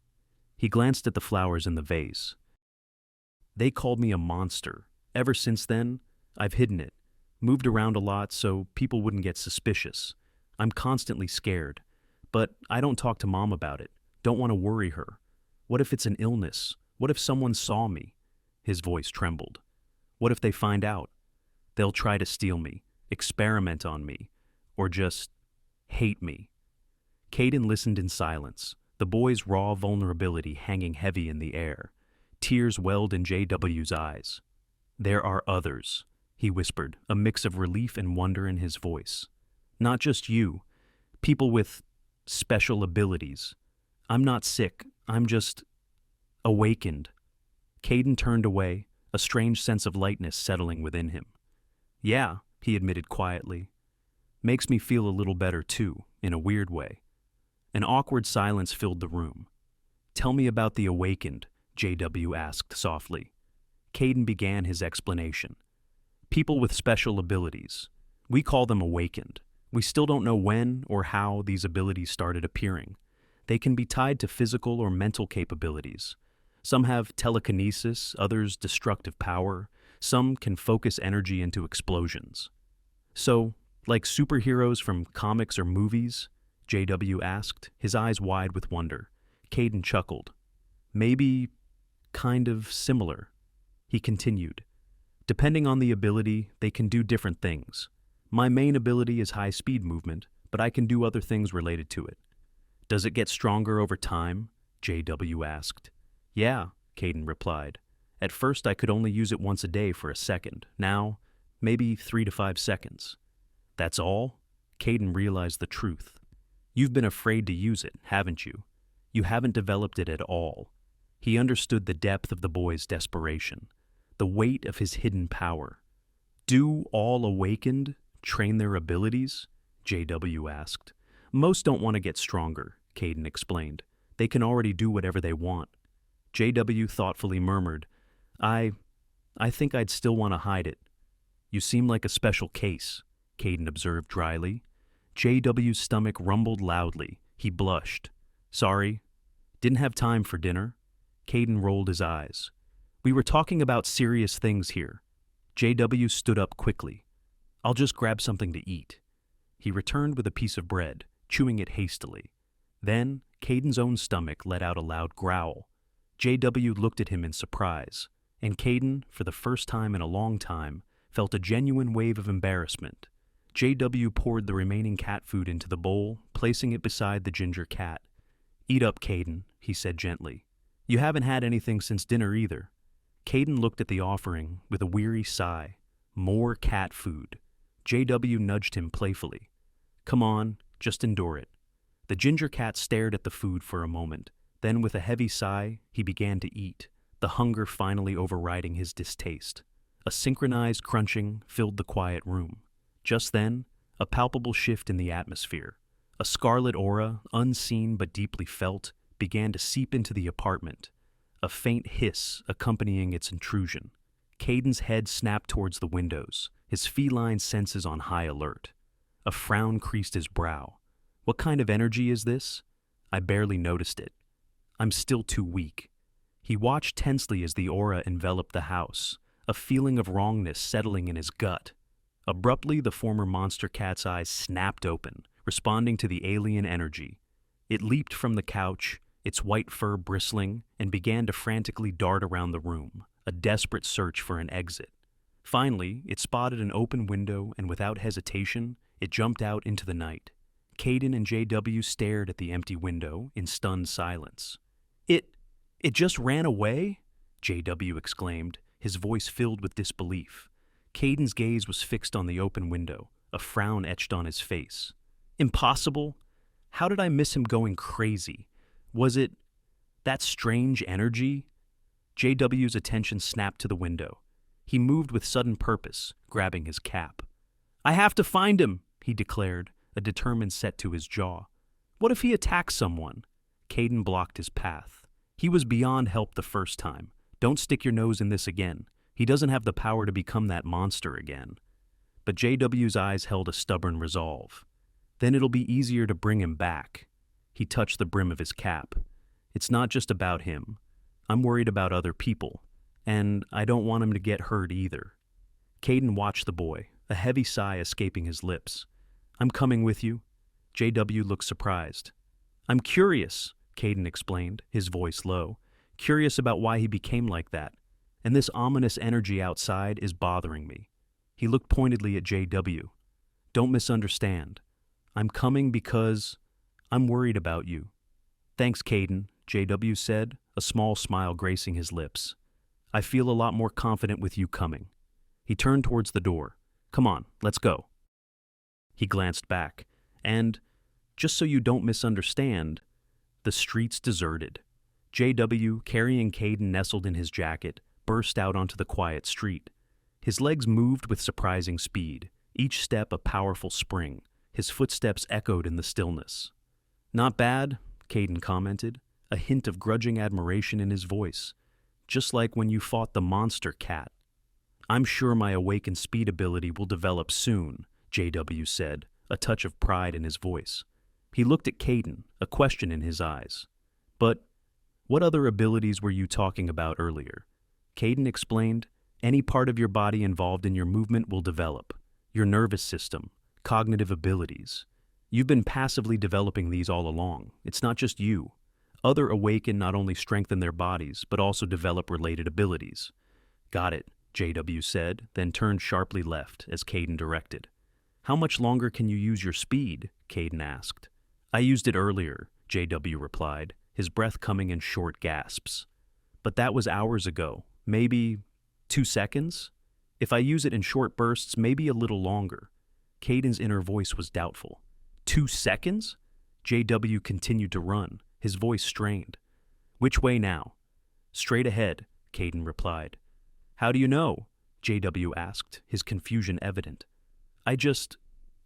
He glanced at the flowers in the vase. "They called me a monster. Ever since then, I've hidden it, moved around a lot so people wouldn't get suspicious. I'm constantly scared. But I don't talk to Mom about it. Don't want to worry her. What if it's an illness? What if someone saw me?" His voice trembled. "What if they find out? They'll try to steal me, experiment on me, or just hate me." Caden listened in silence, the boy's raw vulnerability hanging heavy in the air. Tears welled in JW's eyes. "There are others," he whispered, a mix of relief and wonder in his voice. "Not just you. People with special abilities. I'm not sick. I'm just awakened." Caden turned away, a strange sense of lightness settling within him. Yeah, he admitted quietly. Makes me feel a little better too, in a weird way. An awkward silence filled the room. Tell me about the awakened, JW asked softly. Caden began his explanation. People with special abilities. We call them awakened. We still don't know when or how these abilities started appearing. They can be tied to physical or mental capabilities. Some have telekinesis, others destructive power. Some can focus energy into explosions. So, like superheroes from comics or movies? JW asked, his eyes wide with wonder. Caden chuckled. Maybe kind of similar. He continued. Depending on the ability, they can do different things. My main ability is high-speed movement, but I can do other things related to it. Does it get stronger over time? JW asked. Yeah, Caden replied. At first I could only use it once a day for a second. Now, maybe 3 to 5 seconds. That's all? Caden realized the truth. You've been afraid to use it, haven't you? You haven't developed it at all. He understood the depth of the boy's desperation, the weight of his hidden power. Do all awakened train their abilities? JW asked. Most don't want to get stronger, Caden explained. They can already do whatever they want. JW thoughtfully murmured, I think I'd still want to hide it. You seem like a special case, Caden observed dryly. JW's stomach rumbled loudly. He blushed. Sorry, didn't have time for dinner. Caden rolled his eyes. We were talking about serious things here. JW stood up quickly. I'll just grab something to eat. He returned with a piece of bread, chewing it hastily. Then, Caden's own stomach let out a loud growl. JW looked at him in surprise, and Caden, for the first time in a long time, felt a genuine wave of embarrassment. JW poured the remaining cat food into the bowl, placing it beside the ginger cat. Eat up, Caden, he said gently. You haven't had anything since dinner either. Caden looked at the offering with a weary sigh. More cat food. JW nudged him playfully. Come on, just endure it. The ginger cat stared at the food for a moment. Then with a heavy sigh, he began to eat, the hunger finally overriding his distaste. A synchronized crunching filled the quiet room. Just then, a palpable shift in the atmosphere. A scarlet aura, unseen but deeply felt, began to seep into the apartment, a faint hiss accompanying its intrusion. Caden's head snapped towards the windows, his feline senses on high alert. A frown creased his brow. What kind of energy is this? I barely noticed it. I'm still too weak. He watched tensely as the aura enveloped the house, a feeling of wrongness settling in his gut. Abruptly, the former monster cat's eyes snapped open, responding to the alien energy. It leaped from the couch, its white fur bristling, and began to frantically dart around the room, a desperate search for an exit. Finally, it spotted an open window, and without hesitation, it jumped out into the night. Caden and JW stared at the empty window in stunned silence. It just ran away? JW exclaimed, his voice filled with disbelief. Caden's gaze was fixed on the open window, a frown etched on his face. Impossible? How did I miss him going crazy? Was it that strange energy? JW's attention snapped to the window. He moved with sudden purpose, grabbing his cap. I have to find him, he declared, a determined set to his jaw. What if he attacks someone? Caden blocked his path. He was beyond help the first time. Don't stick your nose in this again. He doesn't have the power to become that monster again. But JW's eyes held a stubborn resolve. Then it'll be easier to bring him back. He touched the brim of his cap. It's not just about him. I'm worried about other people, and I don't want him to get hurt either. Caden watched the boy, a heavy sigh escaping his lips. I'm coming with you. JW looked surprised. I'm curious, Caden explained, his voice low. Curious about why he became like that. And this ominous energy outside is bothering me. He looked pointedly at JW. Don't misunderstand. I'm coming because I'm worried about you. Thanks, Caden, JW said, a small smile gracing his lips. I feel a lot more confident with you coming. He turned towards the door. Come on, let's go. He glanced back, and, just so you don't misunderstand, the streets deserted. JW, carrying Caden nestled in his jacket, burst out onto the quiet street. His legs moved with surprising speed, each step a powerful spring. His footsteps echoed in the stillness. "Not bad," Caden commented, a hint of grudging admiration in his voice. "Just like when you fought the monster cat." "I'm sure my awakened speed ability will develop soon," JW said, a touch of pride in his voice. He looked at Caden, a question in his eyes. "But what other abilities were you talking about earlier?" Caden explained, "Any part of your body involved in your movement will develop. Your nervous system, cognitive abilities. You've been passively developing these all along. It's not just you. Other Awakened not only strengthen their bodies, but also develop related abilities." "Got it," JW said, then turned sharply left as Caden directed. "How much longer can you use your speed?" Caden asked. "I used it earlier," JW replied, his breath coming in short gasps. "But that was hours ago. Maybe 2 seconds? If I use it in short bursts, maybe a little longer." Caden's inner voice was doubtful. 2 seconds? JW continued to run, his voice strained. "Which way now?" "Straight ahead," Caden replied. "How do you know?" JW asked, his confusion evident. "I just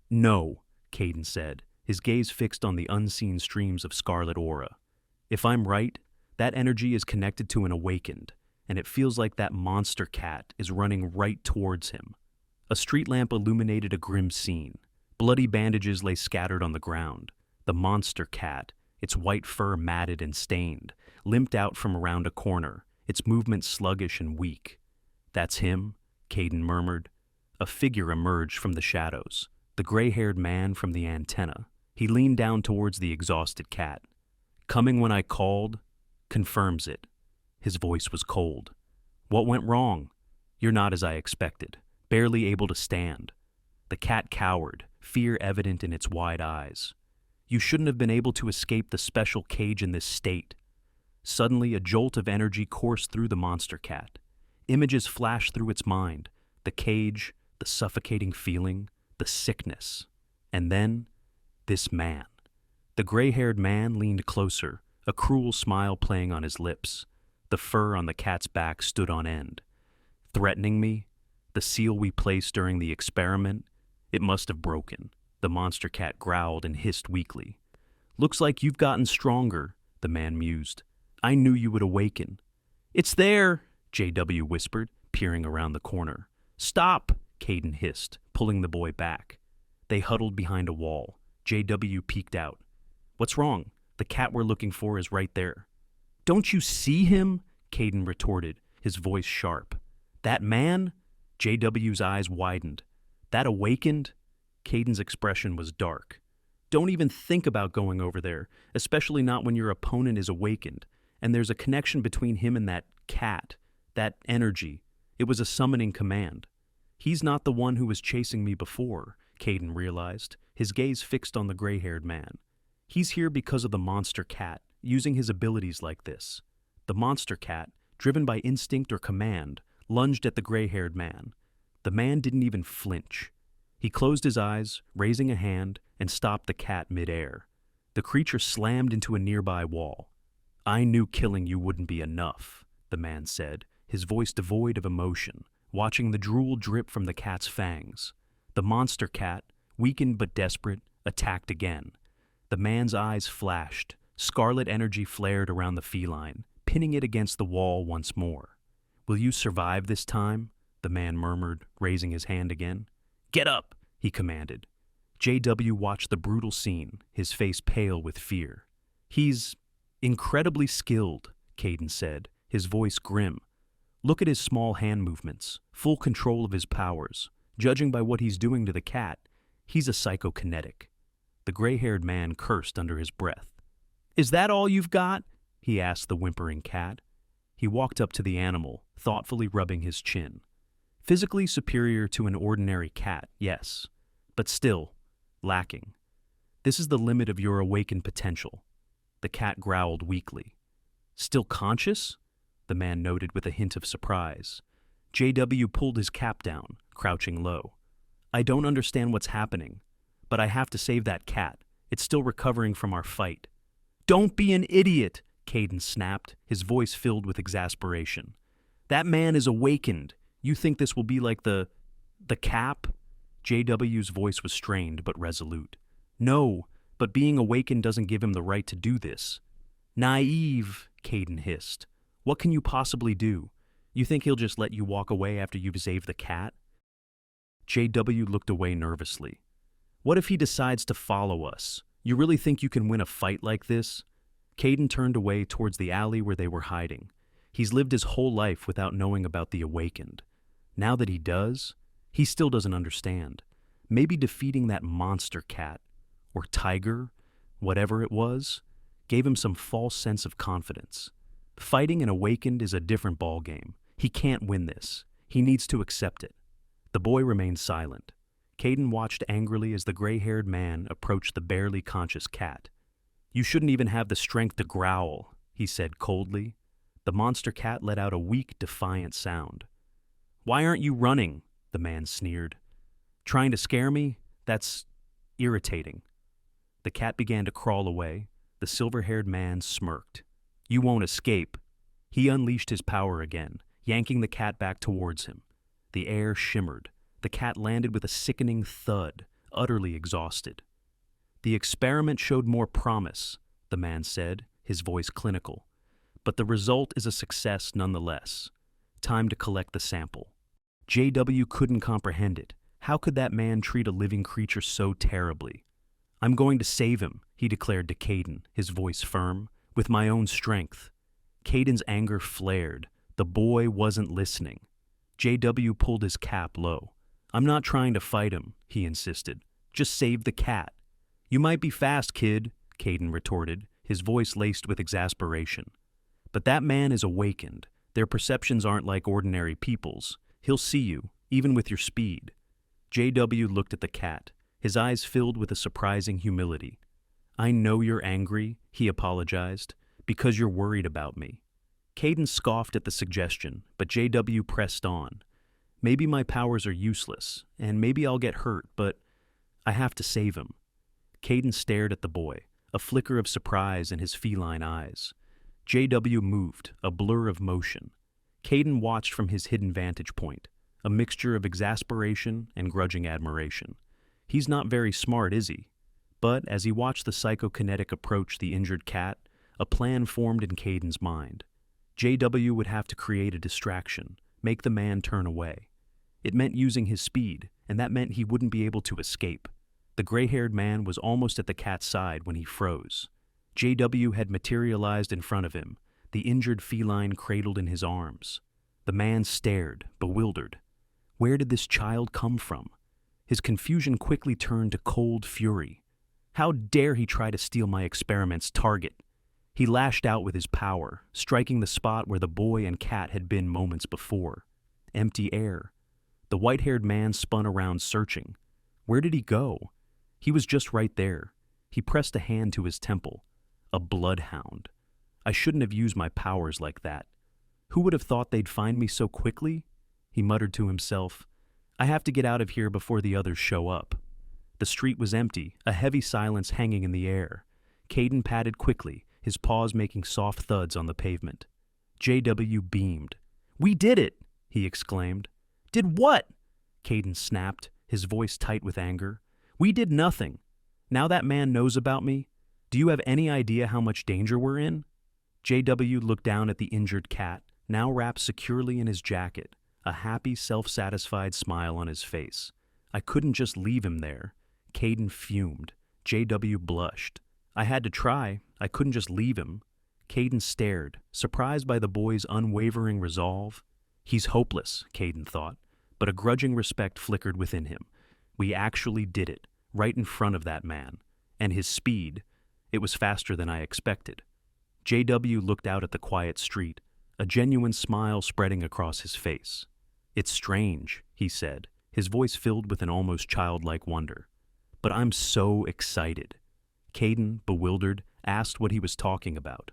know," Caden said, his gaze fixed on the unseen streams of scarlet aura. "If I'm right, that energy is connected to an Awakened, and it feels like that monster cat is running right towards him." A street lamp illuminated a grim scene. Bloody bandages lay scattered on the ground. The monster cat, its white fur matted and stained, limped out from around a corner, its movement sluggish and weak. "That's him," Caden murmured. A figure emerged from the shadows, the gray-haired man from the antenna. He leaned down towards the exhausted cat. "Coming when I called," confirms it. His voice was cold. "What went wrong?" "You're not as I expected, barely able to stand." The cat cowered, fear evident in its wide eyes. "You shouldn't have been able to escape the special cage in this state." Suddenly, a jolt of energy coursed through the monster cat. Images flashed through its mind, the cage, the suffocating feeling, the sickness. And then, this man. The gray-haired man leaned closer, a cruel smile playing on his lips. The fur on the cat's back stood on end. "Threatening me? The seal we placed during the experiment? It must have broken." The monster cat growled and hissed weakly. "Looks like you've gotten stronger," the man mused. "I knew you would awaken." "It's there," JW whispered, peering around the corner. "Stop," Caden hissed, pulling the boy back. They huddled behind a wall. JW peeked out. "What's wrong? The cat we're looking for is right there." "Don't you see him?" Caden retorted, his voice sharp. "That man?" JW's eyes widened. "That Awakened?" Caden's expression was dark. "Don't even think about going over there, especially not when your opponent is Awakened, and there's a connection between him and that cat, that energy. It was a summoning command." "He's not the one who was chasing me before," Caden realized, his gaze fixed on the gray-haired man. "He's here because of the monster cat, using his abilities like this." The monster cat, driven by instinct or command, lunged at the gray-haired man. The man didn't even flinch. He closed his eyes, raising a hand, and stopped the cat mid-air. The creature slammed into a nearby wall. "I knew killing you wouldn't be enough," the man said, his voice devoid of emotion, watching the drool drip from the cat's fangs. The monster cat, weakened but desperate, attacked again. The man's eyes flashed. Scarlet energy flared around the feline, pinning it against the wall once more. "Will you survive this time?" the man murmured, raising his hand again. "Get up," he commanded. JW watched the brutal scene, his face pale with fear. "He's incredibly skilled," Caden said, his voice grim. "Look at his small hand movements, full control of his powers. Judging by what he's doing to the cat, he's a psychokinetic." The gray-haired man cursed under his breath. "Is that all you've got?" he asked the whimpering cat. He walked up to the animal, thoughtfully rubbing his chin. "Physically superior to an ordinary cat, yes, but still lacking. This is the limit of your awakened potential." The cat growled weakly. "Still conscious?" the man noted with a hint of surprise. JW pulled his cap down, crouching low. "I don't understand what's happening, but I have to save that cat. It's still recovering from our fight." "Don't be an idiot," Caden snapped, his voice filled with exasperation. That man is awakened. You think this will be like the cap? JW's voice was strained but resolute. No, but being awakened doesn't give him the right to do this. Naive, Caden hissed. What can you possibly do? You think he'll just let you walk away after you've saved the cat? JW looked away nervously. What if he decides to follow us? You really think you can win a fight like this? Caden turned away towards the alley where they were hiding. He's lived his whole life without knowing about the awakened. Now that he does, he still doesn't understand. Maybe defeating that monster cat, or tiger, whatever it was, gave him some false sense of confidence. Fighting an awakened is a different ballgame. He can't win this. He needs to accept it. The boy remained silent. Caden watched angrily as the gray-haired man approached the barely conscious cat. You shouldn't even have the strength to growl, he said coldly. The monster cat let out a weak, defiant sound. Why aren't you running? The man sneered. Trying to scare me? That's irritating. The cat began to crawl away. The silver-haired man smirked. You won't escape. He unleashed his power again, yanking the cat back towards him. The air shimmered. The cat landed with a sickening thud, utterly exhausted. The experiment showed more promise, the man said, his voice clinical. But the result is a success nonetheless. Time to collect the sample. JW couldn't comprehend it. How could that man treat a living creature so terribly? I'm going to save him, he declared to Caden, his voice firm, with my own strength. Caden's anger flared. The boy wasn't listening. JW pulled his cap low. I'm not trying to fight him, he insisted. Just save the cat. You might be fast, kid, Caden retorted, his voice laced with exasperation. But that man is awakened. Their perceptions aren't like ordinary people's. He'll see you, even with your speed. JW looked at the cat, his eyes filled with a surprising humility. I know you're angry, he apologized, because you're worried about me. Caden scoffed at the suggestion, but JW pressed on. Maybe my powers are useless, and maybe I'll get hurt, but I have to save him. Caden stared at the boy, a flicker of surprise in his feline eyes. JW moved, a blur of motion. Caden watched from his hidden vantage point, a mixture of exasperation and grudging admiration. He's not very smart, is he? But as he watched the psychokinetic approach the injured cat, a plan formed in Caden's mind. JW would have to create a distraction, make the man turn away. It meant using his speed, and that meant he wouldn't be able to escape. The gray-haired man was almost at the cat's side when he froze. JW had materialized in front of him, the injured feline cradled in his arms. The man stared, bewildered. Where did this child come from? His confusion quickly turned to cold fury. How dare he try to steal my experiment's target? He lashed out with his power, striking the spot where the boy and cat had been moments before. Empty air. The white-haired man spun around searching. Where did he go? He was just right there. He pressed a hand to his temple. A bloodhound. I shouldn't have used my powers like that. Who would have thought they'd find me so quickly? He muttered to himself. I have to get out of here before the others show up. The street was empty, a heavy silence hanging in the air. Caden padded quickly, his paws making soft thuds on the pavement. JW beamed. We did it, he exclaimed. Did what? Caden snapped, his voice tight with anger. We did nothing. Now that man knows about me. Do you have any idea how much danger we're in? JW looked down at the injured cat, now wrapped securely in his jacket, a happy, self-satisfied smile on his face. I couldn't just leave him there. Caden fumed. JW blushed. I had to try. I couldn't just leave him. Caden stared, surprised by the boy's unwavering resolve. He's hopeless, Caden thought, but a grudging respect flickered within him. We actually did it, right in front of that man. And his speed, it was faster than I expected. JW looked out at the quiet street, a genuine smile spreading across his face. It's strange, he said, his voice filled with an almost childlike wonder. But I'm so excited. Caden, bewildered, asked what he was talking about.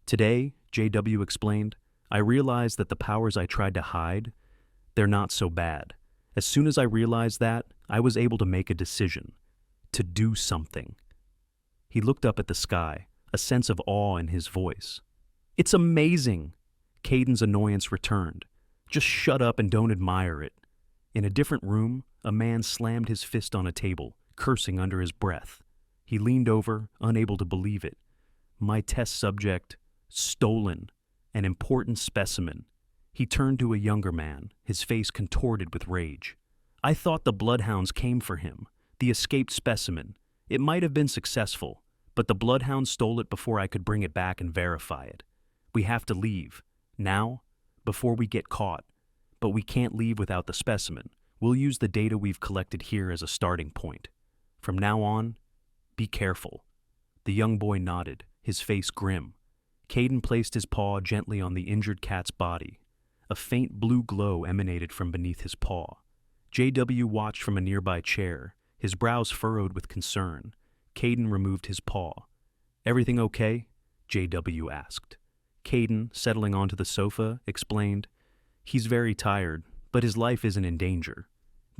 Today, JW explained, I realized that the powers I tried to hide, they're not so bad. As soon as I realized that, I was able to make a decision. To do something. He looked up at the sky, a sense of awe in his voice. It's amazing! Caden's annoyance returned. Just shut up and don't admire it. In a different room, a man slammed his fist on a table, cursing under his breath. He leaned over, unable to believe it. My test subject, stolen, an important specimen. He turned to a younger man, his face contorted with rage. I thought the bloodhounds came for him, the escaped specimen. It might have been successful, but the bloodhounds stole it before I could bring it back and verify it. We have to leave, now, before we get caught. But we can't leave without the specimen. We'll use the data we've collected here as a starting point. From now on, be careful. The young boy nodded, his face grim. Caden placed his paw gently on the injured cat's body. A faint blue glow emanated from beneath his paw. JW watched from a nearby chair, his brows furrowed with concern. Caden removed his paw. Everything okay? JW asked. Caden, settling onto the sofa, explained, He's very tired, but his life isn't in danger.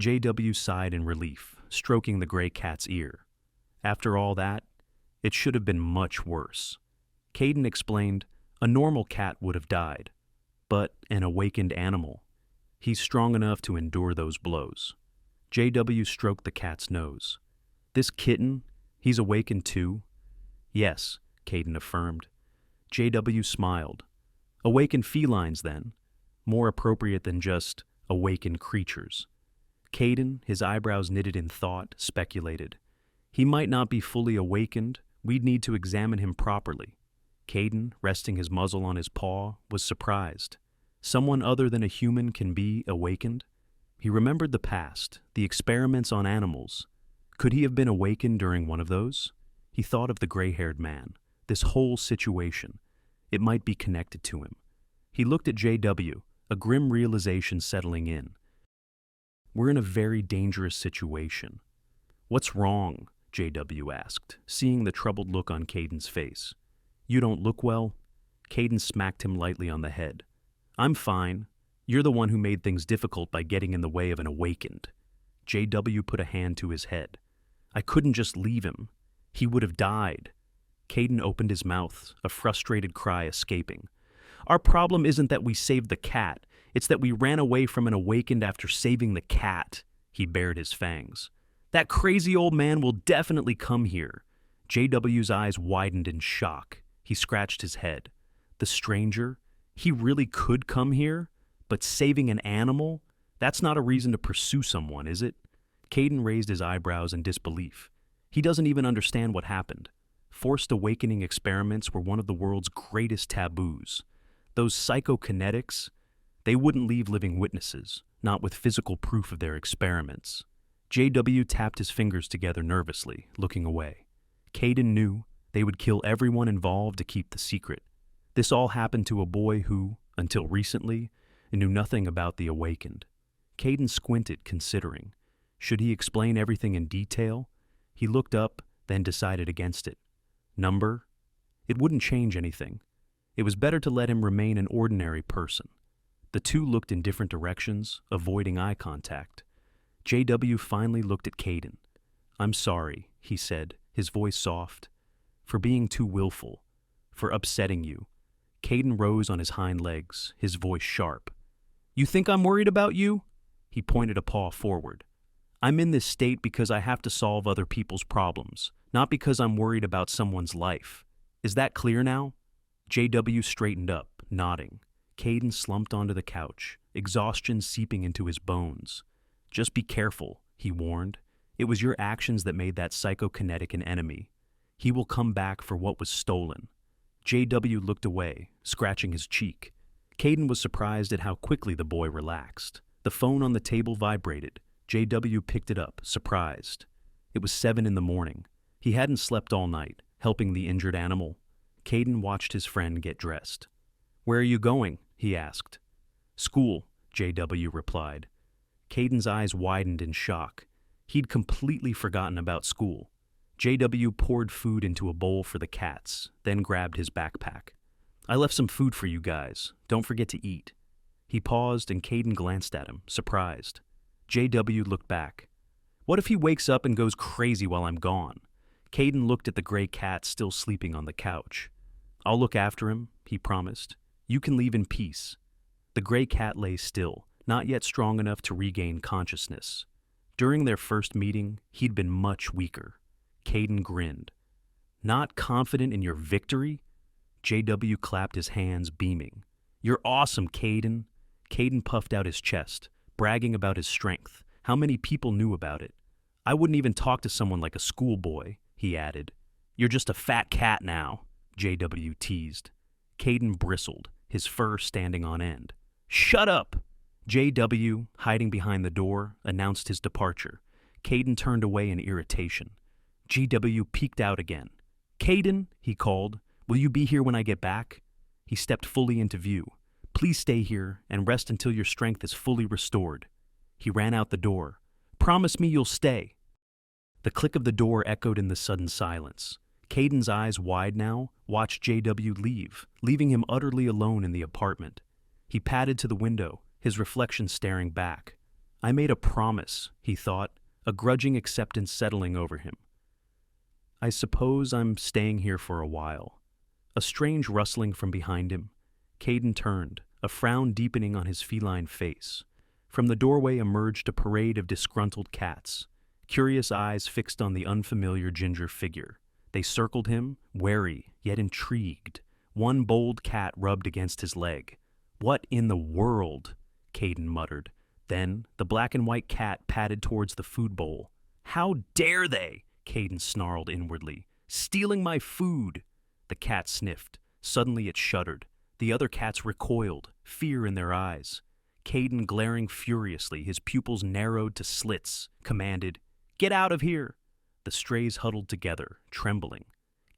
JW sighed in relief, stroking the gray cat's ear. After all that, it should have been much worse. Caden explained, a normal cat would have died, but an awakened animal. He's strong enough to endure those blows. JW stroked the cat's nose. This kitten, he's awakened too? Yes, Caden affirmed. JW smiled. Awakened felines, then. More appropriate than just awakened creatures. Caden, his eyebrows knitted in thought, speculated. He might not be fully awakened. We'd need to examine him properly. Caden, resting his muzzle on his paw, was surprised. Someone other than a human can be awakened? He remembered the past, the experiments on animals. Could he have been awakened during one of those? He thought of the gray-haired man, this whole situation. It might be connected to him. He looked at JW, a grim realization settling in. We're in a very dangerous situation. What's wrong? JW asked, seeing the troubled look on Caden's face. You don't look well? Caden smacked him lightly on the head. I'm fine. You're the one who made things difficult by getting in the way of an awakened. JW put a hand to his head. I couldn't just leave him. He would have died. Caden opened his mouth, a frustrated cry escaping. Our problem isn't that we saved the cat. It's that we ran away from an awakened after saving the cat. He bared his fangs. That crazy old man will definitely come here. JW's eyes widened in shock. He scratched his head. The stranger? He really could come here? But saving an animal? That's not a reason to pursue someone, is it? Caden raised his eyebrows in disbelief. He doesn't even understand what happened. Forced awakening experiments were one of the world's greatest taboos. Those psychokinetics, they wouldn't leave living witnesses, not with physical proof of their experiments. JW tapped his fingers together nervously, looking away. Caden knew they would kill everyone involved to keep the secret. This all happened to a boy who, until recently, knew nothing about the awakened. Caden squinted, considering. Should he explain everything in detail? He looked up, then decided against it. Number? It wouldn't change anything. It was better to let him remain an ordinary person. The two looked in different directions, avoiding eye contact. JW finally looked at Caden. I'm sorry, he said, his voice soft, for being too willful, for upsetting you. Caden rose on his hind legs, his voice sharp. You think I'm worried about you? He pointed a paw forward. I'm in this state because I have to solve other people's problems, not because I'm worried about someone's life. Is that clear now? JW straightened up, nodding. Caden slumped onto the couch, exhaustion seeping into his bones. Just be careful, he warned. It was your actions that made that psychokinetic an enemy. He will come back for what was stolen. JW looked away, scratching his cheek. Caden was surprised at how quickly the boy relaxed. The phone on the table vibrated. JW picked it up, surprised. It was 7 a.m. He hadn't slept all night, helping the injured animal. Caden watched his friend get dressed. Where are you going? He asked. School, JW replied. Caden's eyes widened in shock. He'd completely forgotten about school. JW poured food into a bowl for the cats, then grabbed his backpack. I left some food for you guys. Don't forget to eat. He paused and Caden glanced at him, surprised. JW looked back. What if he wakes up and goes crazy while I'm gone? Caden looked at the gray cat still sleeping on the couch. I'll look after him, he promised. You can leave in peace." The gray cat lay still, not yet strong enough to regain consciousness. During their first meeting, he'd been much weaker. Caden grinned. "Not confident in your victory?" JW clapped his hands, beaming. "You're awesome, Caden." Caden puffed out his chest, bragging about his strength. How many people knew about it? "I wouldn't even talk to someone like a schoolboy," he added. "You're just a fat cat now," JW teased. Caden bristled, his fur standing on end. "Shut up!" JW, hiding behind the door, announced his departure. Caden turned away in irritation. JW peeked out again. "Caden," he called, "will you be here when I get back?" He stepped fully into view. "Please stay here and rest until your strength is fully restored." He ran out the door. "Promise me you'll stay." The click of the door echoed in the sudden silence. Caden's eyes, wide now, watched JW leave, leaving him utterly alone in the apartment. He padded to the window, his reflection staring back. "I made a promise," he thought, a grudging acceptance settling over him. "I suppose I'm staying here for a while." A strange rustling from behind him. Caden turned, a frown deepening on his feline face. From the doorway emerged a parade of disgruntled cats, curious eyes fixed on the unfamiliar ginger figure. They circled him, wary yet intrigued. One bold cat rubbed against his leg. "What in the world?" Caden muttered. Then the black and white cat padded towards the food bowl. "How dare they?" Caden snarled inwardly. "Stealing my food!" The cat sniffed. Suddenly it shuddered. The other cats recoiled, fear in their eyes. Caden, glaring furiously, his pupils narrowed to slits, commanded, "Get out of here!" The strays huddled together, trembling.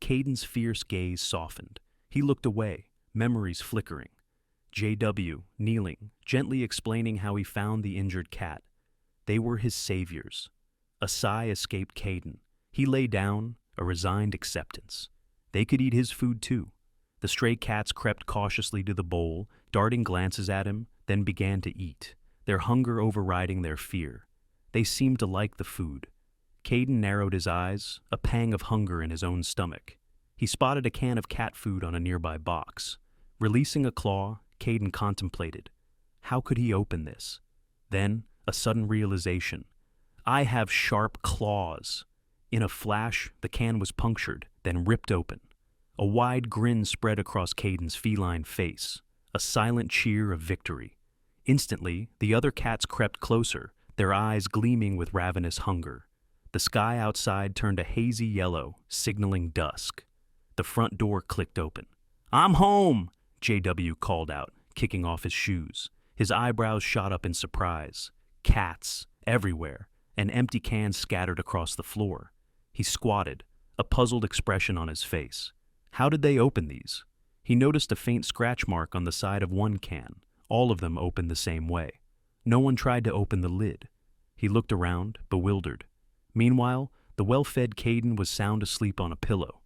Caden's fierce gaze softened. He looked away, memories flickering. JW, kneeling, gently explaining how he found the injured cat. They were his saviors. A sigh escaped Caden. He lay down, a resigned acceptance. They could eat his food too. The stray cats crept cautiously to the bowl, darting glances at him, then began to eat, their hunger overriding their fear. They seemed to like the food. Caden narrowed his eyes, a pang of hunger in his own stomach. He spotted a can of cat food on a nearby box. Releasing a claw, Caden contemplated. How could he open this? Then, a sudden realization. I have sharp claws. In a flash, the can was punctured, then ripped open. A wide grin spread across Caden's feline face, a silent cheer of victory. Instantly, the other cats crept closer, their eyes gleaming with ravenous hunger. The sky outside turned a hazy yellow, signaling dusk. The front door clicked open. "I'm home!" JW called out, kicking off his shoes. His eyebrows shot up in surprise. Cats, everywhere, and empty cans scattered across the floor. He squatted, a puzzled expression on his face. How did they open these? He noticed a faint scratch mark on the side of one can. All of them opened the same way. No one tried to open the lid. He looked around, bewildered. Meanwhile, the well-fed Caden was sound asleep on a pillow.